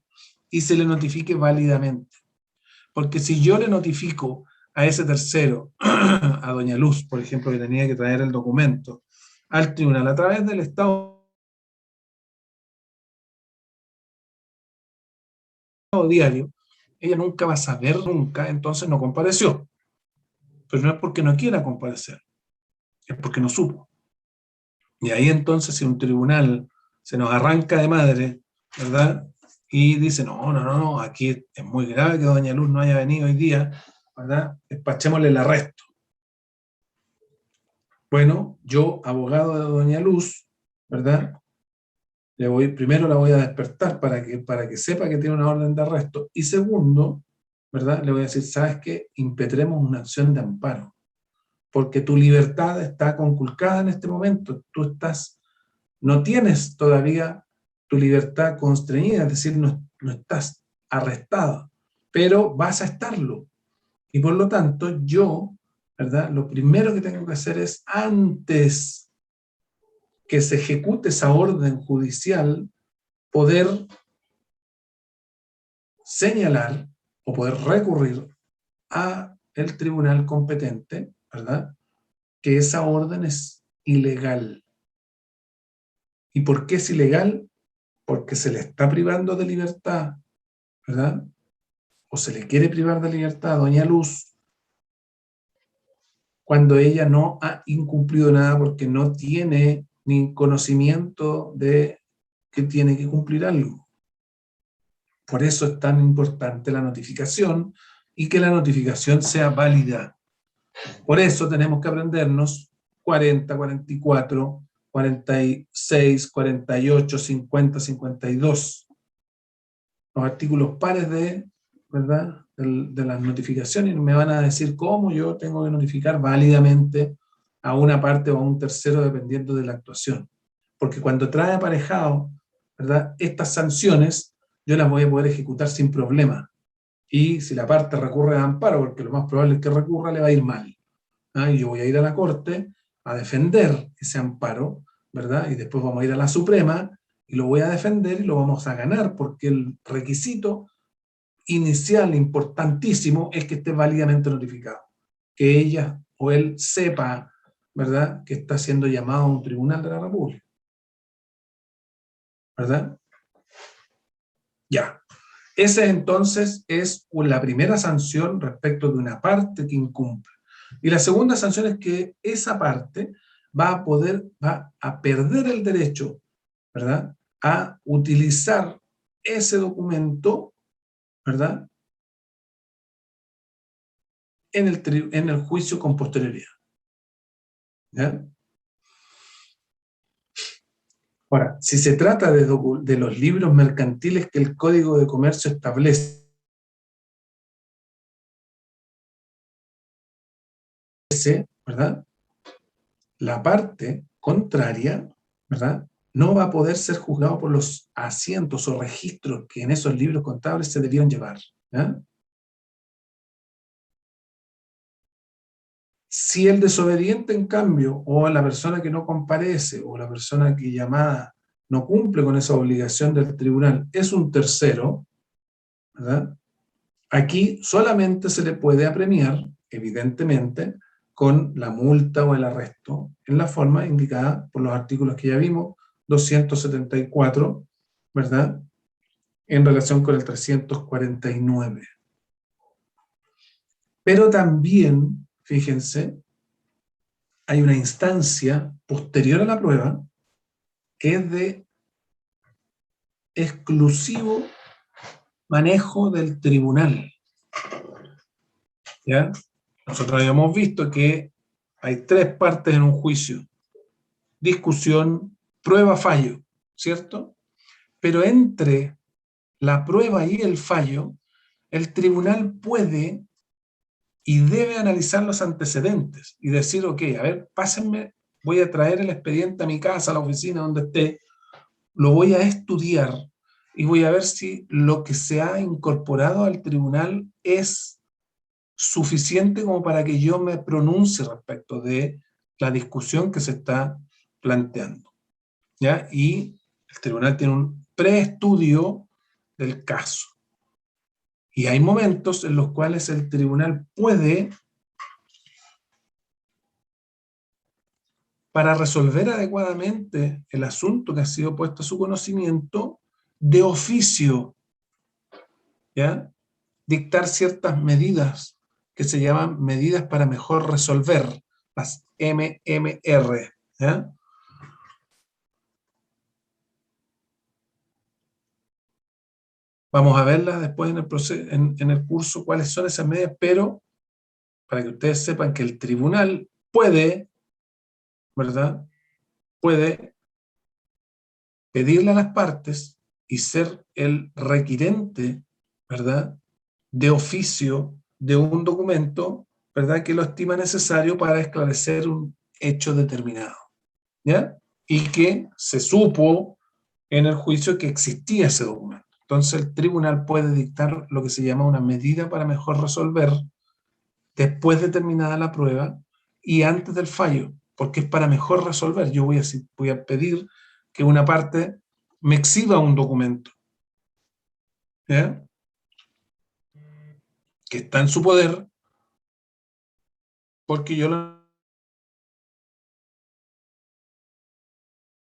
A: y se le notifique válidamente. Porque si yo le notifico a ese tercero, a doña Luz, por ejemplo, que tenía que traer el documento al tribunal a través del Estado diario, ella nunca va a saber nunca, entonces no compareció. Pero no es porque no quiera comparecer, es porque no supo. Y ahí entonces si un tribunal se nos arranca de madre, ¿verdad? Y dice, no, aquí es muy grave que doña Luz no haya venido hoy día, ¿verdad? Despachémosle el arresto. Bueno, yo, abogado de doña Luz, ¿verdad? Primero la voy a despertar para que sepa que tiene una orden de arresto. Y segundo, ¿verdad? Le voy a decir, ¿sabes qué? Impetremos una acción de amparo. Porque tu libertad está conculcada en este momento. Tú no tienes todavía tu libertad constreñida, es decir, no estás arrestado, pero vas a estarlo. Y por lo tanto, yo, ¿verdad? Lo primero que tengo que hacer es, antes que se ejecute esa orden judicial, poder señalar o poder recurrir a el tribunal competente, ¿verdad? Que esa orden es ilegal. ¿Y por qué es ilegal? Porque se le está privando de libertad, ¿verdad? O se le quiere privar de libertad a doña Luz cuando ella no ha incumplido nada porque no tiene ni conocimiento de que tiene que cumplir algo. Por eso es tan importante la notificación y que la notificación sea válida. Por eso tenemos que aprendernos 40, 44, 46, 48, 50, 52. Los artículos pares ¿verdad? de las notificaciones, y me van a decir cómo yo tengo que notificar válidamente a una parte o a un tercero dependiendo de la actuación. Porque cuando trae aparejado, ¿verdad? Estas sanciones, yo las voy a poder ejecutar sin problema. Y si la parte recurre a amparo, porque lo más probable es que recurra, le va a ir mal. Y yo voy a ir a la Corte a defender ese amparo, ¿verdad? Y después vamos a ir a la Suprema y lo voy a defender y lo vamos a ganar, porque el requisito inicial importantísimo es que esté válidamente notificado, que ella o él sepa, ¿verdad?, que está siendo llamado a un tribunal de la República, ¿verdad? Ya. Esa entonces es la primera sanción respecto de una parte que incumple. Y la segunda sanción es que esa parte va a perder el derecho, ¿verdad?, a utilizar ese documento, ¿verdad?, en el juicio con posterioridad. ¿Ya? Ahora, si se trata de los libros mercantiles que el Código de Comercio establece, ¿verdad?, la parte contraria, ¿verdad?, no va a poder ser juzgado por los asientos o registros que en esos libros contables se debieron llevar. ¿Ya? Si el desobediente, en cambio, o la persona que no comparece, o la persona que llamada no cumple con esa obligación del tribunal, es un tercero, ¿verdad?, aquí solamente se le puede apremiar, evidentemente, con la multa o el arresto, en la forma indicada por los artículos que ya vimos, 274, ¿verdad?, en relación con el 349. Pero también, fíjense, hay una instancia posterior a la prueba que es de exclusivo manejo del tribunal. ¿Ya? Nosotros habíamos visto que hay tres partes en un juicio: discusión, prueba, fallo, ¿cierto? Pero entre la prueba y el fallo, el tribunal puede y debe analizar los antecedentes y decir, ok, a ver, pásenme, voy a traer el expediente a mi casa, a la oficina donde esté, lo voy a estudiar y voy a ver si lo que se ha incorporado al tribunal es suficiente como para que yo me pronuncie respecto de la discusión que se está planteando. ¿Ya? Y el tribunal tiene un preestudio del caso. Y hay momentos en los cuales el tribunal puede, para resolver adecuadamente el asunto que ha sido puesto a su conocimiento, de oficio, ¿ya?, dictar ciertas medidas que se llaman medidas para mejor resolver, las MMR, ¿ya? Vamos a verlas después en el proceso, en el curso, cuáles son esas medidas, pero para que ustedes sepan que el tribunal puede, ¿verdad?, puede pedirle a las partes y ser el requirente, ¿verdad?, de oficio de un documento, ¿verdad?, que lo estima necesario para esclarecer un hecho determinado, ¿ya? Y que se supo en el juicio que existía ese documento. Entonces el tribunal puede dictar lo que se llama una medida para mejor resolver después de terminada la prueba y antes del fallo, porque es para mejor resolver. Yo voy a pedir que una parte me exhiba un documento, ¿ya?, que está en su poder, porque yo lo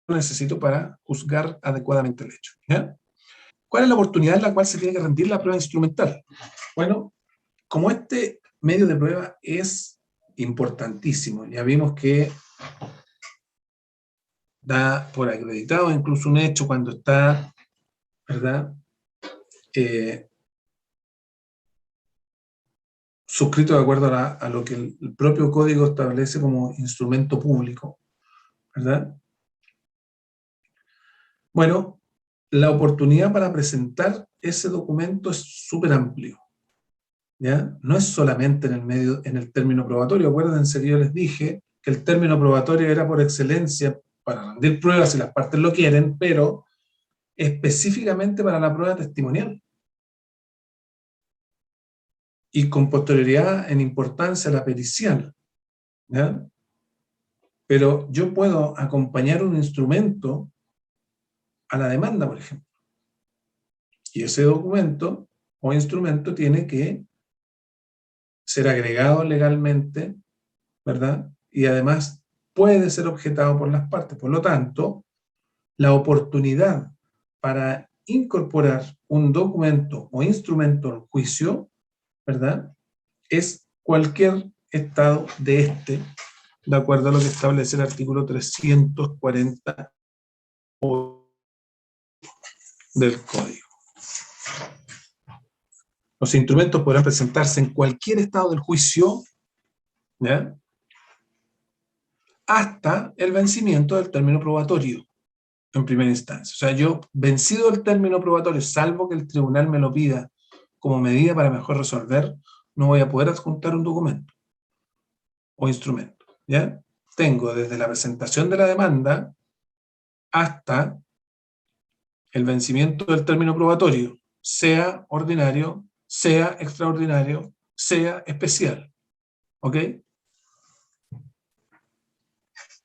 A: necesito para juzgar adecuadamente el hecho, ¿ya? ¿Cuál es la oportunidad en la cual se tiene que rendir la prueba instrumental? Bueno, como este medio de prueba es importantísimo, ya vimos que da por acreditado incluso un hecho cuando está, ¿verdad?, suscrito de acuerdo a lo que el propio código establece como instrumento público, ¿verdad? Bueno, la oportunidad para presentar ese documento es súper amplio, ¿ya? No es solamente en el término probatorio. Acuérdense que yo les dije que el término probatorio era por excelencia para rendir pruebas si las partes lo quieren, pero específicamente para la prueba testimonial. Y con posterioridad en importancia la pericial, ¿ya? Pero yo puedo acompañar un instrumento a la demanda, por ejemplo. Y ese documento o instrumento tiene que ser agregado legalmente, ¿verdad? Y además puede ser objetado por las partes. Por lo tanto, la oportunidad para incorporar un documento o instrumento al juicio, ¿verdad?, es cualquier estado de este, de acuerdo a lo que establece el artículo 340 del Código. Los instrumentos podrán presentarse en cualquier estado del juicio, ¿ya?, hasta el vencimiento del término probatorio en primera instancia. O sea, yo, vencido el término probatorio, salvo que el tribunal me lo pida como medida para mejor resolver, no voy a poder adjuntar un documento o instrumento, ¿ya? Tengo desde la presentación de la demanda hasta el vencimiento del término probatorio, sea ordinario, sea extraordinario, sea especial, ¿ok?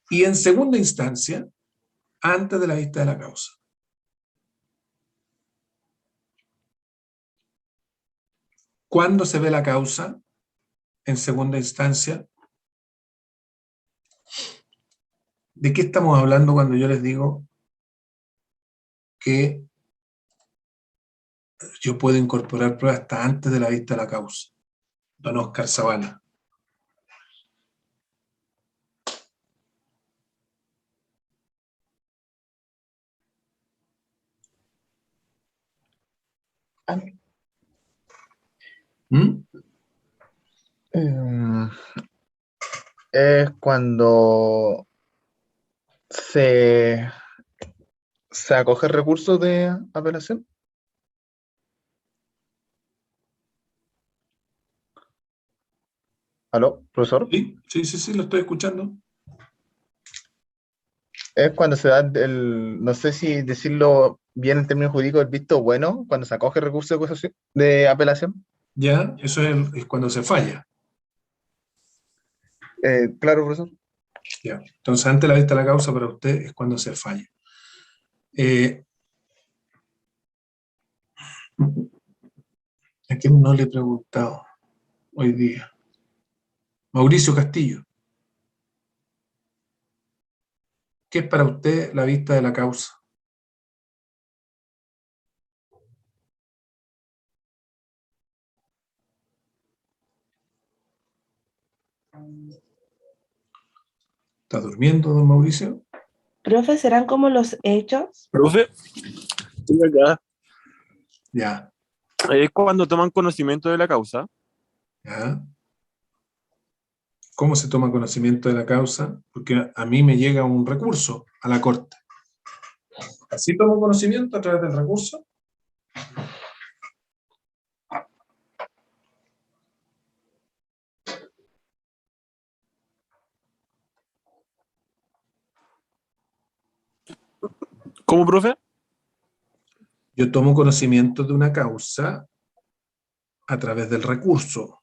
A: Y en segunda instancia, antes de la vista de la causa. ¿Cuándo se ve la causa? En segunda instancia. ¿De qué estamos hablando cuando yo les digo que yo puedo incorporar pruebas hasta antes de la vista de la causa? Don Oscar Zavala. ¿Mm?
H: Es cuando se acoge recursos de apelación. ¿Aló, profesor?
A: Sí, lo estoy escuchando.
H: Es cuando se da no sé si decirlo bien en términos jurídicos, el visto bueno, cuando se acoge recurso de apelación.
A: Ya, eso es cuando se falla.
H: Claro, profesor.
A: Ya. Entonces, antes de la vista de la causa para usted es cuando se falla. quién no le he preguntado hoy día? Mauricio Castillo. ¿Qué es para usted la vista de la causa? ¿Está durmiendo, don Mauricio?
B: Profe, ¿serán como los hechos?
I: Profe, estoy acá.
A: Ya,
I: Es cuando toman conocimiento de la causa.
A: ya. ¿Cómo se toma conocimiento de la causa? Porque a mí me llega un recurso a la Corte. ¿Así tomo conocimiento a través del recurso?
I: ¿Cómo, profe?
A: Yo tomo conocimiento de una causa a través del recurso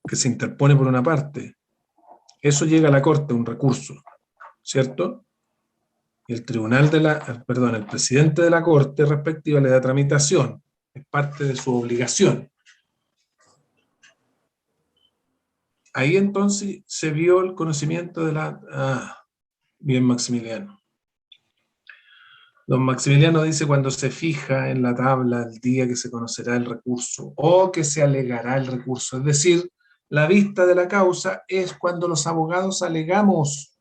A: que se interpone por una parte. Eso llega a la Corte, un recurso, ¿cierto? Y el el presidente de la Corte respectiva le da tramitación, es parte de su obligación. Ahí entonces se vio el conocimiento de la... bien, Maximiliano. Don Maximiliano dice cuando se fija en la tabla el día que se conocerá el recurso o que se alegará el recurso. Es decir, la vista de la causa es cuando los abogados alegamos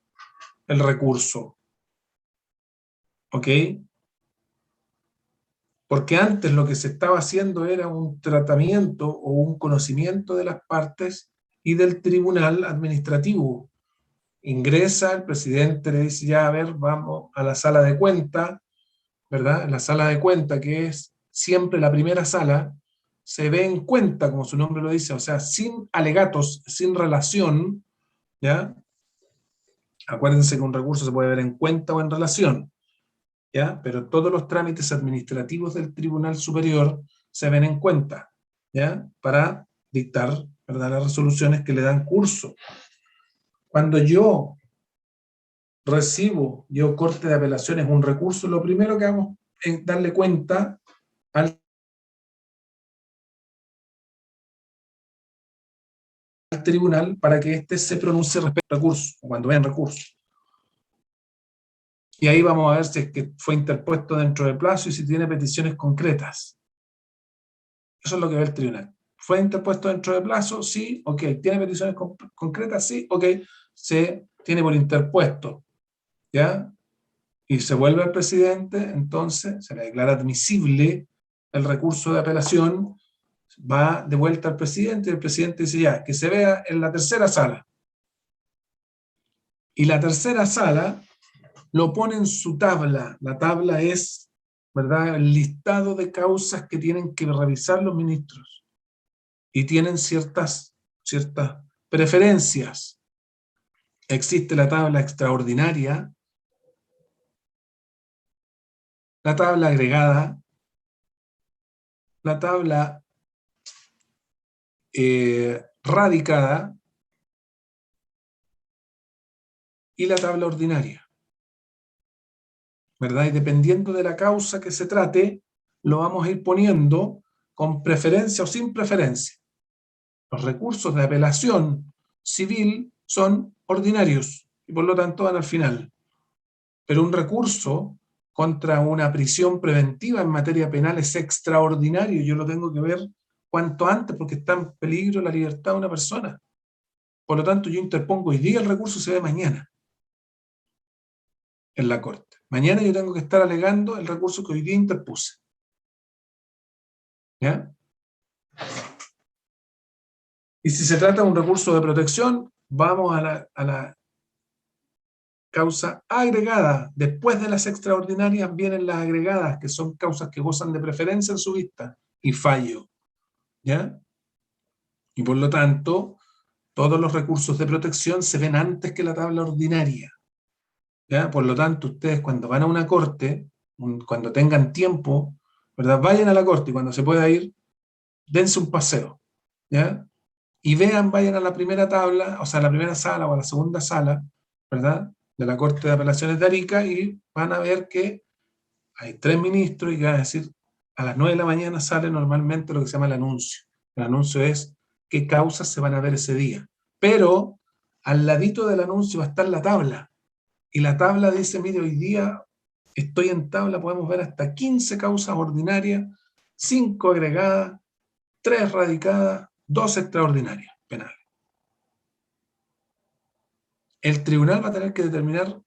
A: el recurso. ¿Ok? Porque antes lo que se estaba haciendo era un tratamiento o un conocimiento de las partes y del tribunal administrativo. Ingresa, el presidente le dice, ya, a ver, vamos a la sala de cuenta, ¿verdad? La sala de cuenta, que es siempre la primera sala, se ve en cuenta, como su nombre lo dice, o sea, sin alegatos, sin relación, ¿ya? Acuérdense que un recurso se puede ver en cuenta o en relación, ¿ya? Pero todos los trámites administrativos del Tribunal Superior se ven en cuenta, ¿ya? Para dictar, ¿verdad?, las resoluciones que le dan curso. Cuando yo Corte de Apelaciones, un recurso, lo primero que hago es darle cuenta al tribunal para que éste se pronuncie respecto al recurso, o cuando vean recurso. Y ahí vamos a ver si es que fue interpuesto dentro del plazo y si tiene peticiones concretas. Eso es lo que ve el tribunal. ¿Fue interpuesto dentro del plazo? Sí, ok. ¿Tiene peticiones concretas? Sí, ok. Se tiene por interpuesto, ¿ya? Y se vuelve al presidente, entonces se le declara admisible el recurso de apelación, va de vuelta al presidente y el presidente dice ya, que se vea en la tercera sala. Y la tercera sala lo pone en su tabla. La tabla es, ¿verdad?, el listado de causas que tienen que revisar los ministros. Y tienen ciertas preferencias. Existe la tabla extraordinaria, la tabla agregada, la tabla radicada y la tabla ordinaria, ¿verdad? Y dependiendo de la causa que se trate, lo vamos a ir poniendo con preferencia o sin preferencia. Los recursos de apelación civil son ordinarios y por lo tanto van al final. Pero un recurso contra una prisión preventiva en materia penal es extraordinario. Yo lo tengo que ver cuanto antes porque está en peligro la libertad de una persona. Por lo tanto, yo interpongo hoy día el recurso, se ve mañana en la Corte. Mañana yo tengo que estar alegando el recurso que hoy día interpuse. ¿Ya? Y si se trata de un recurso de protección, vamos a la causa agregada. Después de las extraordinarias vienen las agregadas, que son causas que gozan de preferencia en su vista, y fallo. ¿Ya? Y por lo tanto, todos los recursos de protección se ven antes que la tabla ordinaria. ¿Ya? Por lo tanto, ustedes cuando van a una corte, cuando tengan tiempo, ¿verdad?, vayan a la corte y cuando se pueda ir, dense un paseo. ¿Ya? Y vayan a la primera tabla, o sea, a la primera sala o a la segunda sala, ¿verdad?, de la Corte de Apelaciones de Arica y van a ver que hay 3 ministros y van a decir, a las 9 de la mañana sale normalmente lo que se llama el anuncio. El anuncio es qué causas se van a ver ese día. Pero al ladito del anuncio va a estar la tabla. Y la tabla dice, mire, hoy día estoy en tabla, podemos ver hasta 15 causas ordinarias, 5 agregadas, 3 radicadas, 2 extraordinarias penales. El tribunal va a tener que determinar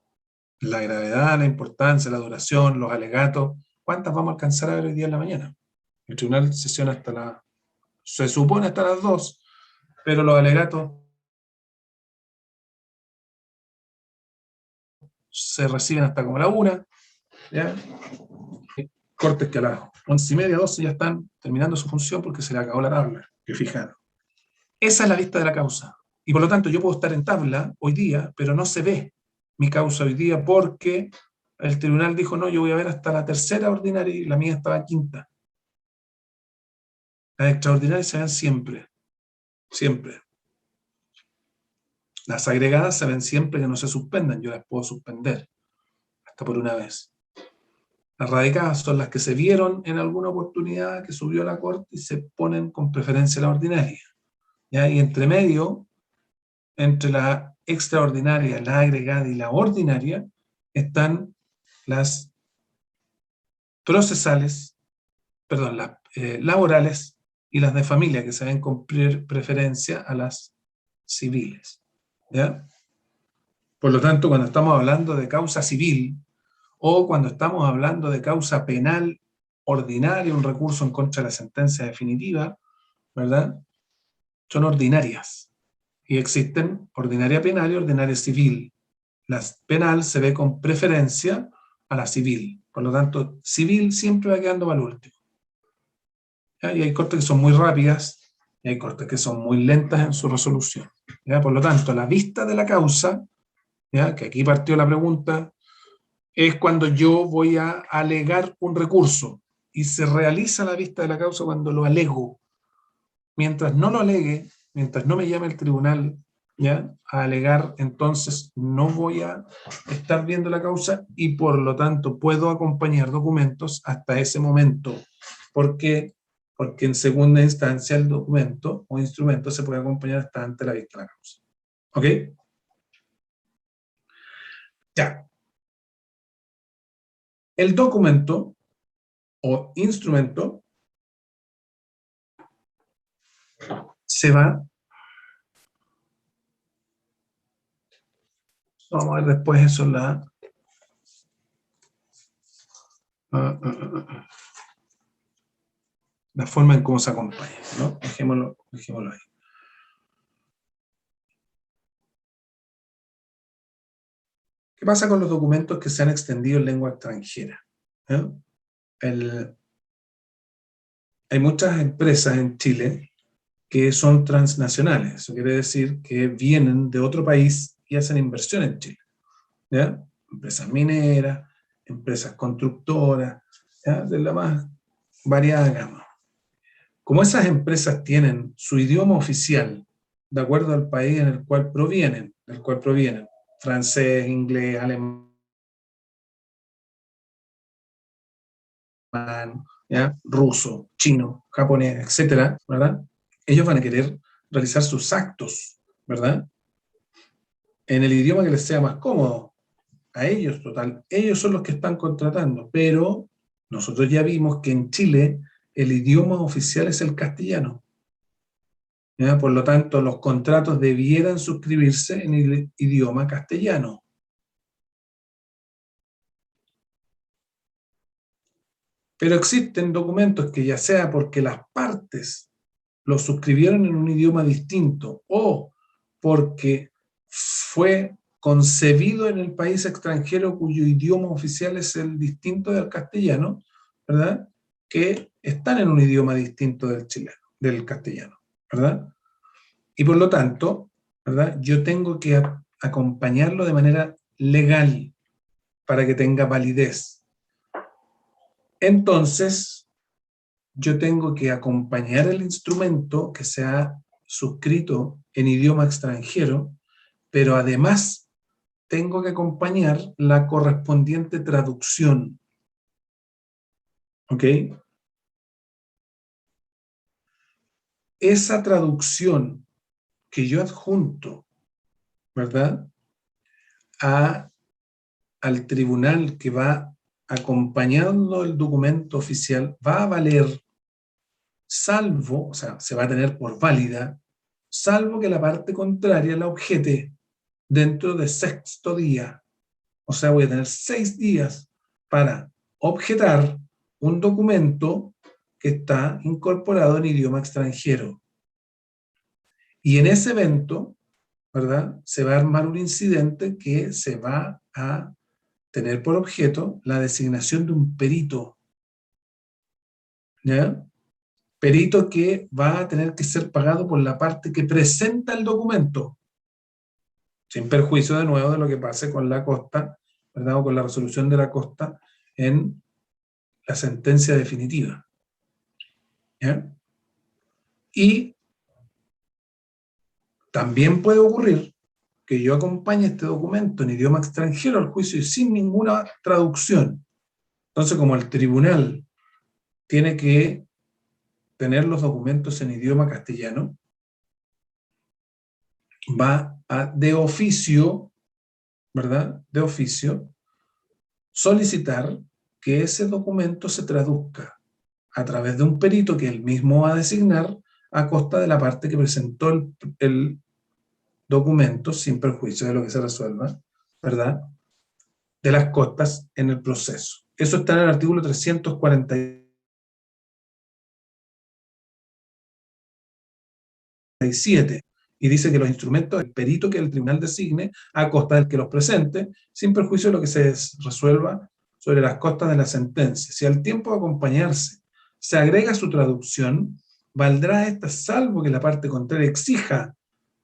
A: la gravedad, la importancia, la duración, los alegatos, cuántas vamos a alcanzar a ver hoy día en la mañana. El tribunal sesiona se supone hasta las 2, pero los alegatos se reciben hasta como la 1, ¿ya? Cortes que a las 11:30, 12 ya están terminando su función porque se le acabó la tabla, que fijaron. Esa es la vista de la causa. Y por lo tanto yo puedo estar en tabla hoy día, pero no se ve mi causa hoy día porque el tribunal dijo, no, yo voy a ver hasta la tercera ordinaria y la mía estaba quinta. Las extraordinarias se ven siempre. Siempre. Las agregadas se ven siempre que no se suspendan. Yo las puedo suspender. Hasta por una vez. Las radicadas son las que se vieron en alguna oportunidad que subió a la corte y se ponen con preferencia a la ordinaria. ¿Ya? Y entre medio, entre la extraordinaria, la agregada y la ordinaria, están las procesales, perdón, las laborales y las de familia, que se ven con preferencia a las civiles. ¿Ya? Por lo tanto, cuando estamos hablando de causa civil, o cuando estamos hablando de causa penal ordinaria, un recurso en contra de la sentencia definitiva, ¿verdad? Son ordinarias. Y existen ordinaria penal y ordinaria civil. La penal se ve con preferencia a la civil. Por lo tanto, civil siempre va quedando para el último. ¿Ya? Y hay cortes que son muy rápidas y hay cortes que son muy lentas en su resolución. ¿Ya? Por lo tanto, la vista de la causa, ¿ya? Que aquí partió la pregunta, es cuando yo voy a alegar un recurso y se realiza la vista de la causa cuando lo alego. Mientras no lo alegue, mientras no me llame el tribunal, ¿ya? A alegar, entonces no voy a estar viendo la causa y por lo tanto puedo acompañar documentos hasta ese momento. ¿Por qué? Porque en segunda instancia el documento o instrumento se puede acompañar hasta antes de la vista de la causa. ¿Ok? Ya. El documento o instrumento se va. Vamos a ver después eso la forma en cómo se acompaña, ¿no? Dejémoslo ahí. ¿Qué pasa con los documentos que se han extendido en lengua extranjera? Hay muchas empresas en Chile que son transnacionales. Eso quiere decir que vienen de otro país y hacen inversión en Chile. ¿Ya? Empresas mineras, empresas constructoras, ¿ya? De la más variada gama. Como esas empresas tienen su idioma oficial de acuerdo al país en el cual provienen, francés, inglés, alemán, ¿ya? Ruso, chino, japonés, etcétera, ¿verdad? Ellos van a querer realizar sus actos, ¿verdad? En el idioma que les sea más cómodo. A ellos, total, ellos son los que están contratando, pero nosotros ya vimos que en Chile el idioma oficial es el castellano. ¿Ya? Por lo tanto, los contratos debieran suscribirse en el idioma castellano. Pero existen documentos que ya sea porque las partes los suscribieron en un idioma distinto o porque fue concebido en el país extranjero cuyo idioma oficial es el distinto del castellano, ¿verdad? Que están en un idioma distinto del chileno, del castellano, ¿verdad? Y por lo tanto, ¿verdad? Yo tengo que acompañarlo de manera legal para que tenga validez. Entonces, yo tengo que acompañar el instrumento que se ha suscrito en idioma extranjero, pero además tengo que acompañar la correspondiente traducción. ¿Ok? esa traducción que yo adjunto, ¿verdad?, al tribunal que va acompañando el documento oficial, va a valer salvo, o sea, se va a tener por válida, salvo que la parte contraria la objete dentro del 6º día. O sea, voy a tener 6 días para objetar un documento que está incorporado en idioma extranjero. Y en ese evento, ¿verdad?, se va a armar un incidente que se va a tener por objeto la designación de un perito. ¿Ya? Perito que va a tener que ser pagado por la parte que presenta el documento, sin perjuicio de nuevo de lo que pase con la costa, ¿verdad?, o con la resolución de la costa en la sentencia definitiva. ¿Ya? Y también puede ocurrir que yo acompañe este documento en idioma extranjero al juicio y sin ninguna traducción. Entonces, como el tribunal tiene que tener los documentos en idioma castellano, va a, de oficio, ¿verdad?, de oficio, solicitar que ese documento se traduzca a través de un perito que él mismo va a designar a costa de la parte que presentó el documento, sin perjuicio de lo que se resuelva, ¿verdad?, de las costas en el proceso. Eso está en el artículo 347, y dice que los instrumentos del perito que el tribunal designe a costa del que los presente, sin perjuicio de lo que se resuelva sobre las costas de la sentencia. Si al tiempo de acompañarse se agrega su traducción, valdrá esta salvo que la parte contraria exija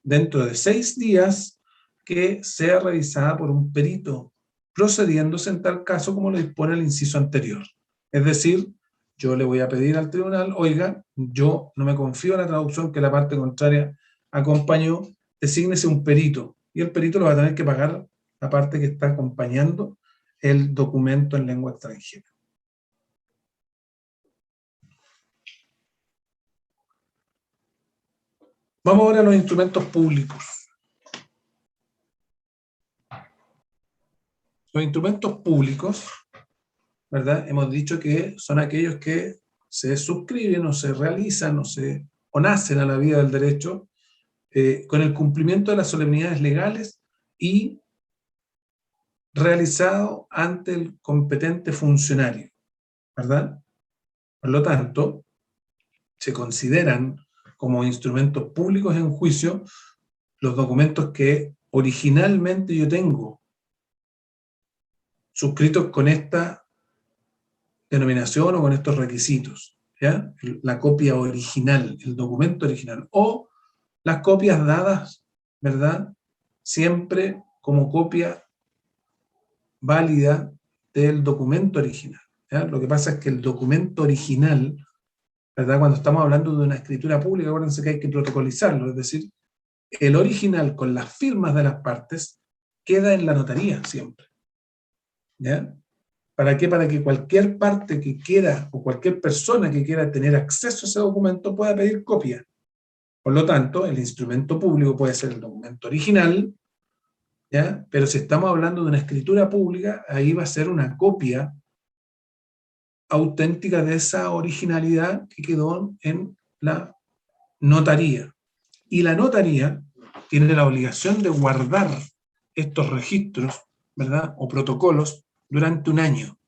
A: dentro de 6 días que sea revisada por un perito, procediéndose en tal caso como lo dispone el inciso anterior. Es decir, yo le voy a pedir al tribunal, oiga, yo no me confío en la traducción que la parte contraria acompañó, desígnese un perito, y el perito lo va a tener que pagar la parte que está acompañando el documento en lengua extranjera. Vamos ahora a los instrumentos públicos. Los instrumentos públicos, ¿verdad?, hemos dicho que son aquellos que se suscriben o se realizan o nacen a la vida del derecho con el cumplimiento de las solemnidades legales y realizado ante el competente funcionario, ¿verdad? Por lo tanto, se consideran como instrumentos públicos en juicio los documentos que originalmente yo tengo suscritos con esta denominación o con estos requisitos, ¿ya? La copia original, el documento original, o las copias dadas, ¿verdad?, siempre como copia válida del documento original, ¿ya? Lo que pasa es que el documento original, ¿verdad?, cuando estamos hablando de una escritura pública, acuérdense que hay que protocolizarlo, es decir, el original con las firmas de las partes queda en la notaría siempre, ¿ya? ¿Para qué? Para que cualquier parte que quiera o cualquier persona que quiera tener acceso a ese documento pueda pedir copia. Por lo tanto, el instrumento público puede ser el documento original, ¿ya? Pero si estamos hablando de una escritura pública, ahí va a ser una copia auténtica de esa originalidad que quedó en la notaría. Y la notaría tiene la obligación de guardar estos registros, ¿verdad?, o protocolos durante un año.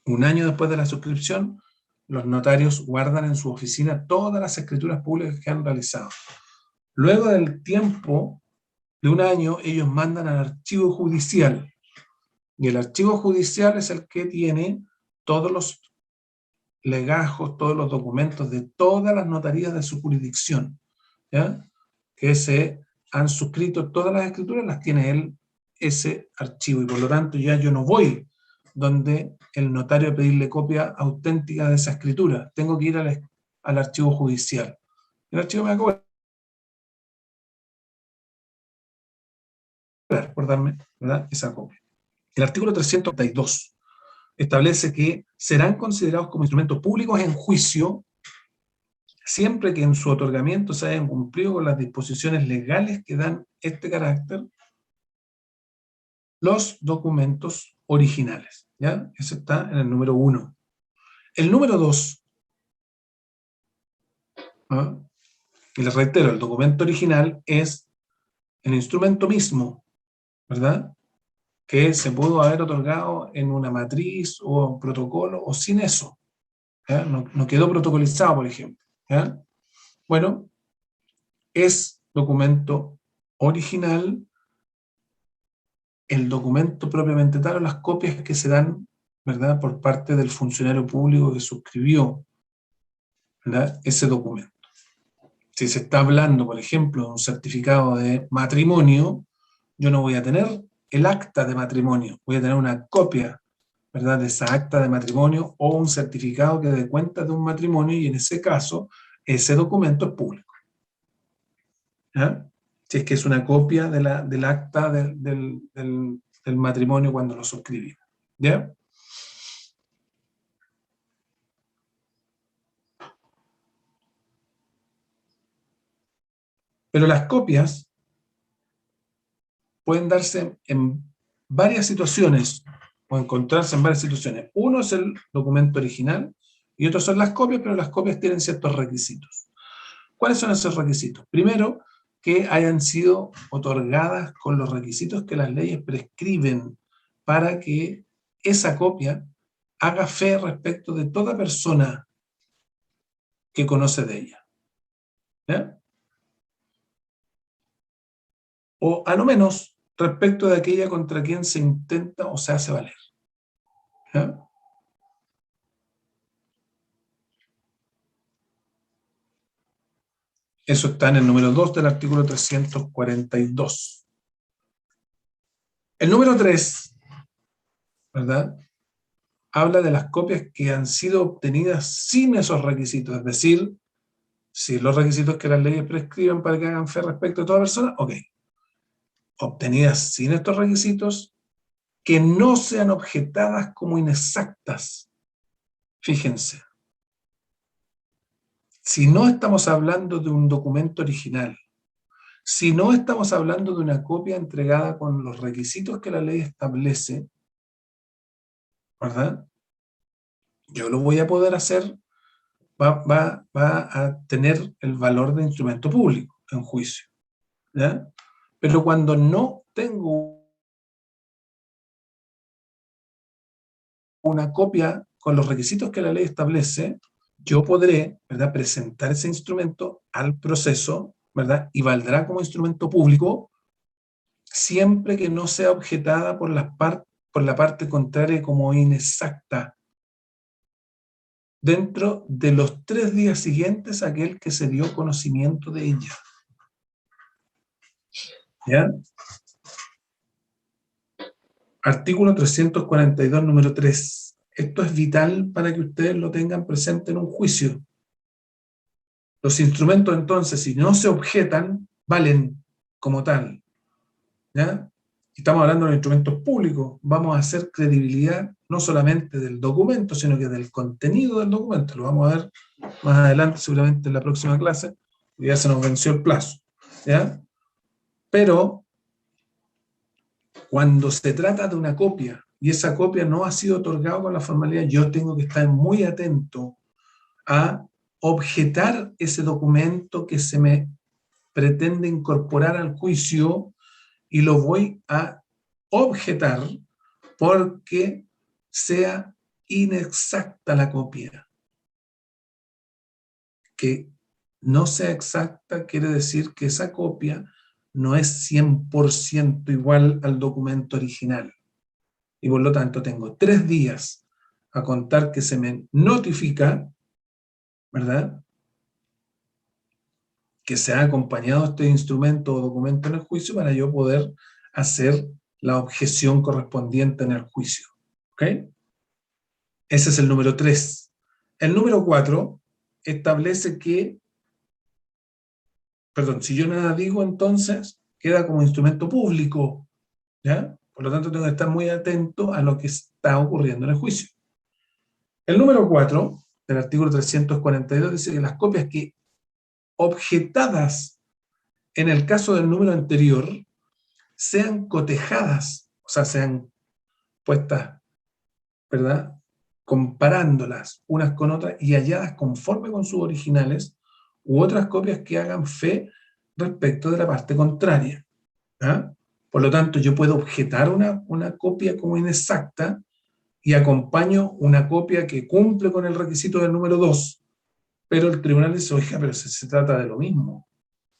A: Un año después de la suscripción, los notarios guardan en su oficina todas las escrituras públicas que han realizado. Luego del tiempo de un año, ellos mandan al archivo judicial. Y el archivo judicial es el que tiene todos los legajos, todos los documentos de todas las notarías de su jurisdicción, ¿ya?, que se han suscrito todas las escrituras, las tiene él, ese archivo, y por lo tanto ya yo no voy donde el notario a pedirle copia auténtica de esa escritura, tengo que ir al archivo judicial. El archivo me va a cobrar por darme, ¿verdad?, esa copia. El artículo 332 establece que serán considerados como instrumentos públicos en juicio siempre que en su otorgamiento se hayan cumplido con las disposiciones legales que dan este carácter, los documentos originales, ¿ya? Ese está en el número 1. El número 2, ¿ah? Y les reitero, el documento original es el instrumento mismo, ¿verdad? Que se pudo haber otorgado en una matriz o un protocolo o sin eso, ¿ya? No quedó protocolizado, por ejemplo, ¿ya? Bueno, es documento original el documento propiamente tal o las copias que se dan, ¿verdad?, por parte del funcionario público que suscribió, ¿verdad?, ese documento. Si se está hablando, por ejemplo, de un certificado de matrimonio, yo no voy a tener el acta de matrimonio, voy a tener una copia, ¿verdad?, de esa acta de matrimonio o un certificado que dé cuenta de un matrimonio, y en ese caso, ese documento es público. ¿Ya? Si es que es una copia del acta del matrimonio cuando lo suscribí. ¿Ya? Pero las copias pueden darse en varias situaciones, o encontrarse en varias situaciones. Uno es el documento original, y otros son las copias, pero las copias tienen ciertos requisitos. ¿Cuáles son esos requisitos? Primero, que hayan sido otorgadas con los requisitos que las leyes prescriben para que esa copia haga fe respecto de toda persona que conoce de ella. ¿Ya? O a lo menos respecto de aquella contra quien se intenta o se hace valer. ¿Ya? Eso está en el número 2 del artículo 342. El número 3, ¿verdad?, habla de las copias que han sido obtenidas sin esos requisitos, es decir, si los requisitos que las leyes prescriben para que hagan fe respecto de toda persona, ok. Obtenidas sin estos requisitos, que no sean objetadas como inexactas. Fíjense. Si no estamos hablando de un documento original, si no estamos hablando de una copia entregada con los requisitos que la ley establece, ¿verdad?, yo lo voy a poder hacer, va a tener el valor de instrumento público en juicio, ¿ya? Pero cuando no tengo una copia con los requisitos que la ley establece, yo podré, ¿verdad?, presentar ese instrumento al proceso, ¿verdad?, y valdrá como instrumento público siempre que no sea objetada por la parte contraria como inexacta, dentro de los 3 días siguientes a aquel que se dio conocimiento de ella. ¿Ya? Artículo 342, número 3. Esto es vital para que ustedes lo tengan presente en un juicio. Los instrumentos, entonces, si no se objetan, valen como tal. ¿Ya? Estamos hablando de los instrumentos públicos. Vamos a hacer credibilidad no solamente del documento, sino que del contenido del documento. Lo vamos a ver más adelante, seguramente en la próxima clase. Ya se nos venció el plazo. ¿Ya? Pero cuando se trata de una copia y esa copia no ha sido otorgada con la formalidad, yo tengo que estar muy atento a objetar ese documento que se me pretende incorporar al juicio, y lo voy a objetar porque sea inexacta la copia. Que no sea exacta quiere decir que esa copia no es 100% igual al documento original. Y por lo tanto tengo 3 días a contar que se me notifica, ¿verdad?, que se ha acompañado este instrumento o documento en el juicio para yo poder hacer la objeción correspondiente en el juicio. ¿Ok? Ese es el número 3. El número 4 establece que, perdón, si yo nada digo, entonces queda como instrumento público, ¿ya? Por lo tanto, tengo que estar muy atento a lo que está ocurriendo en el juicio. El número 4 del artículo 342 dice que las copias que objetadas en el caso del número anterior sean cotejadas, o sea, sean puestas, ¿verdad?, comparándolas unas con otras y halladas conforme con sus originales, u otras copias que hagan fe respecto de la parte contraria. ¿Ah? Por lo tanto, yo puedo objetar una copia como inexacta y acompaño una copia que cumple con el requisito del número 2, pero el tribunal dice, oiga, pero se trata de lo mismo,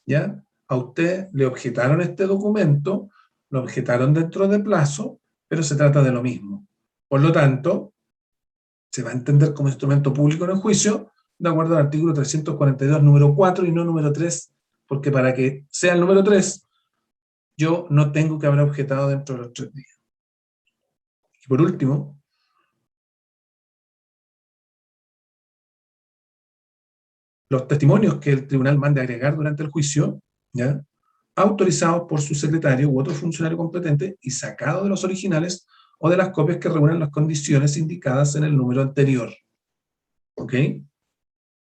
A: ¿ya? A usted le objetaron este documento, lo objetaron dentro de plazo, pero se trata de lo mismo. Por lo tanto, se va a entender como instrumento público en el juicio, de acuerdo al artículo 342, número 4 y no número 3, porque para que sea el número 3, yo no tengo que haber objetado dentro de los 3 días. Y por último, los testimonios que el tribunal mande agregar durante el juicio, ¿ya?, autorizados por su secretario u otro funcionario competente y sacados de los originales o de las copias que reúnen las condiciones indicadas en el número anterior. ¿Ok?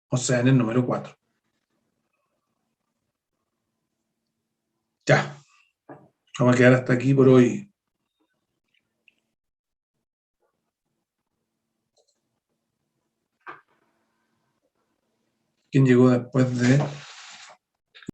A: O sea, en el número 4. Ya. Vamos a quedar hasta aquí por hoy. ¿Quién llegó después de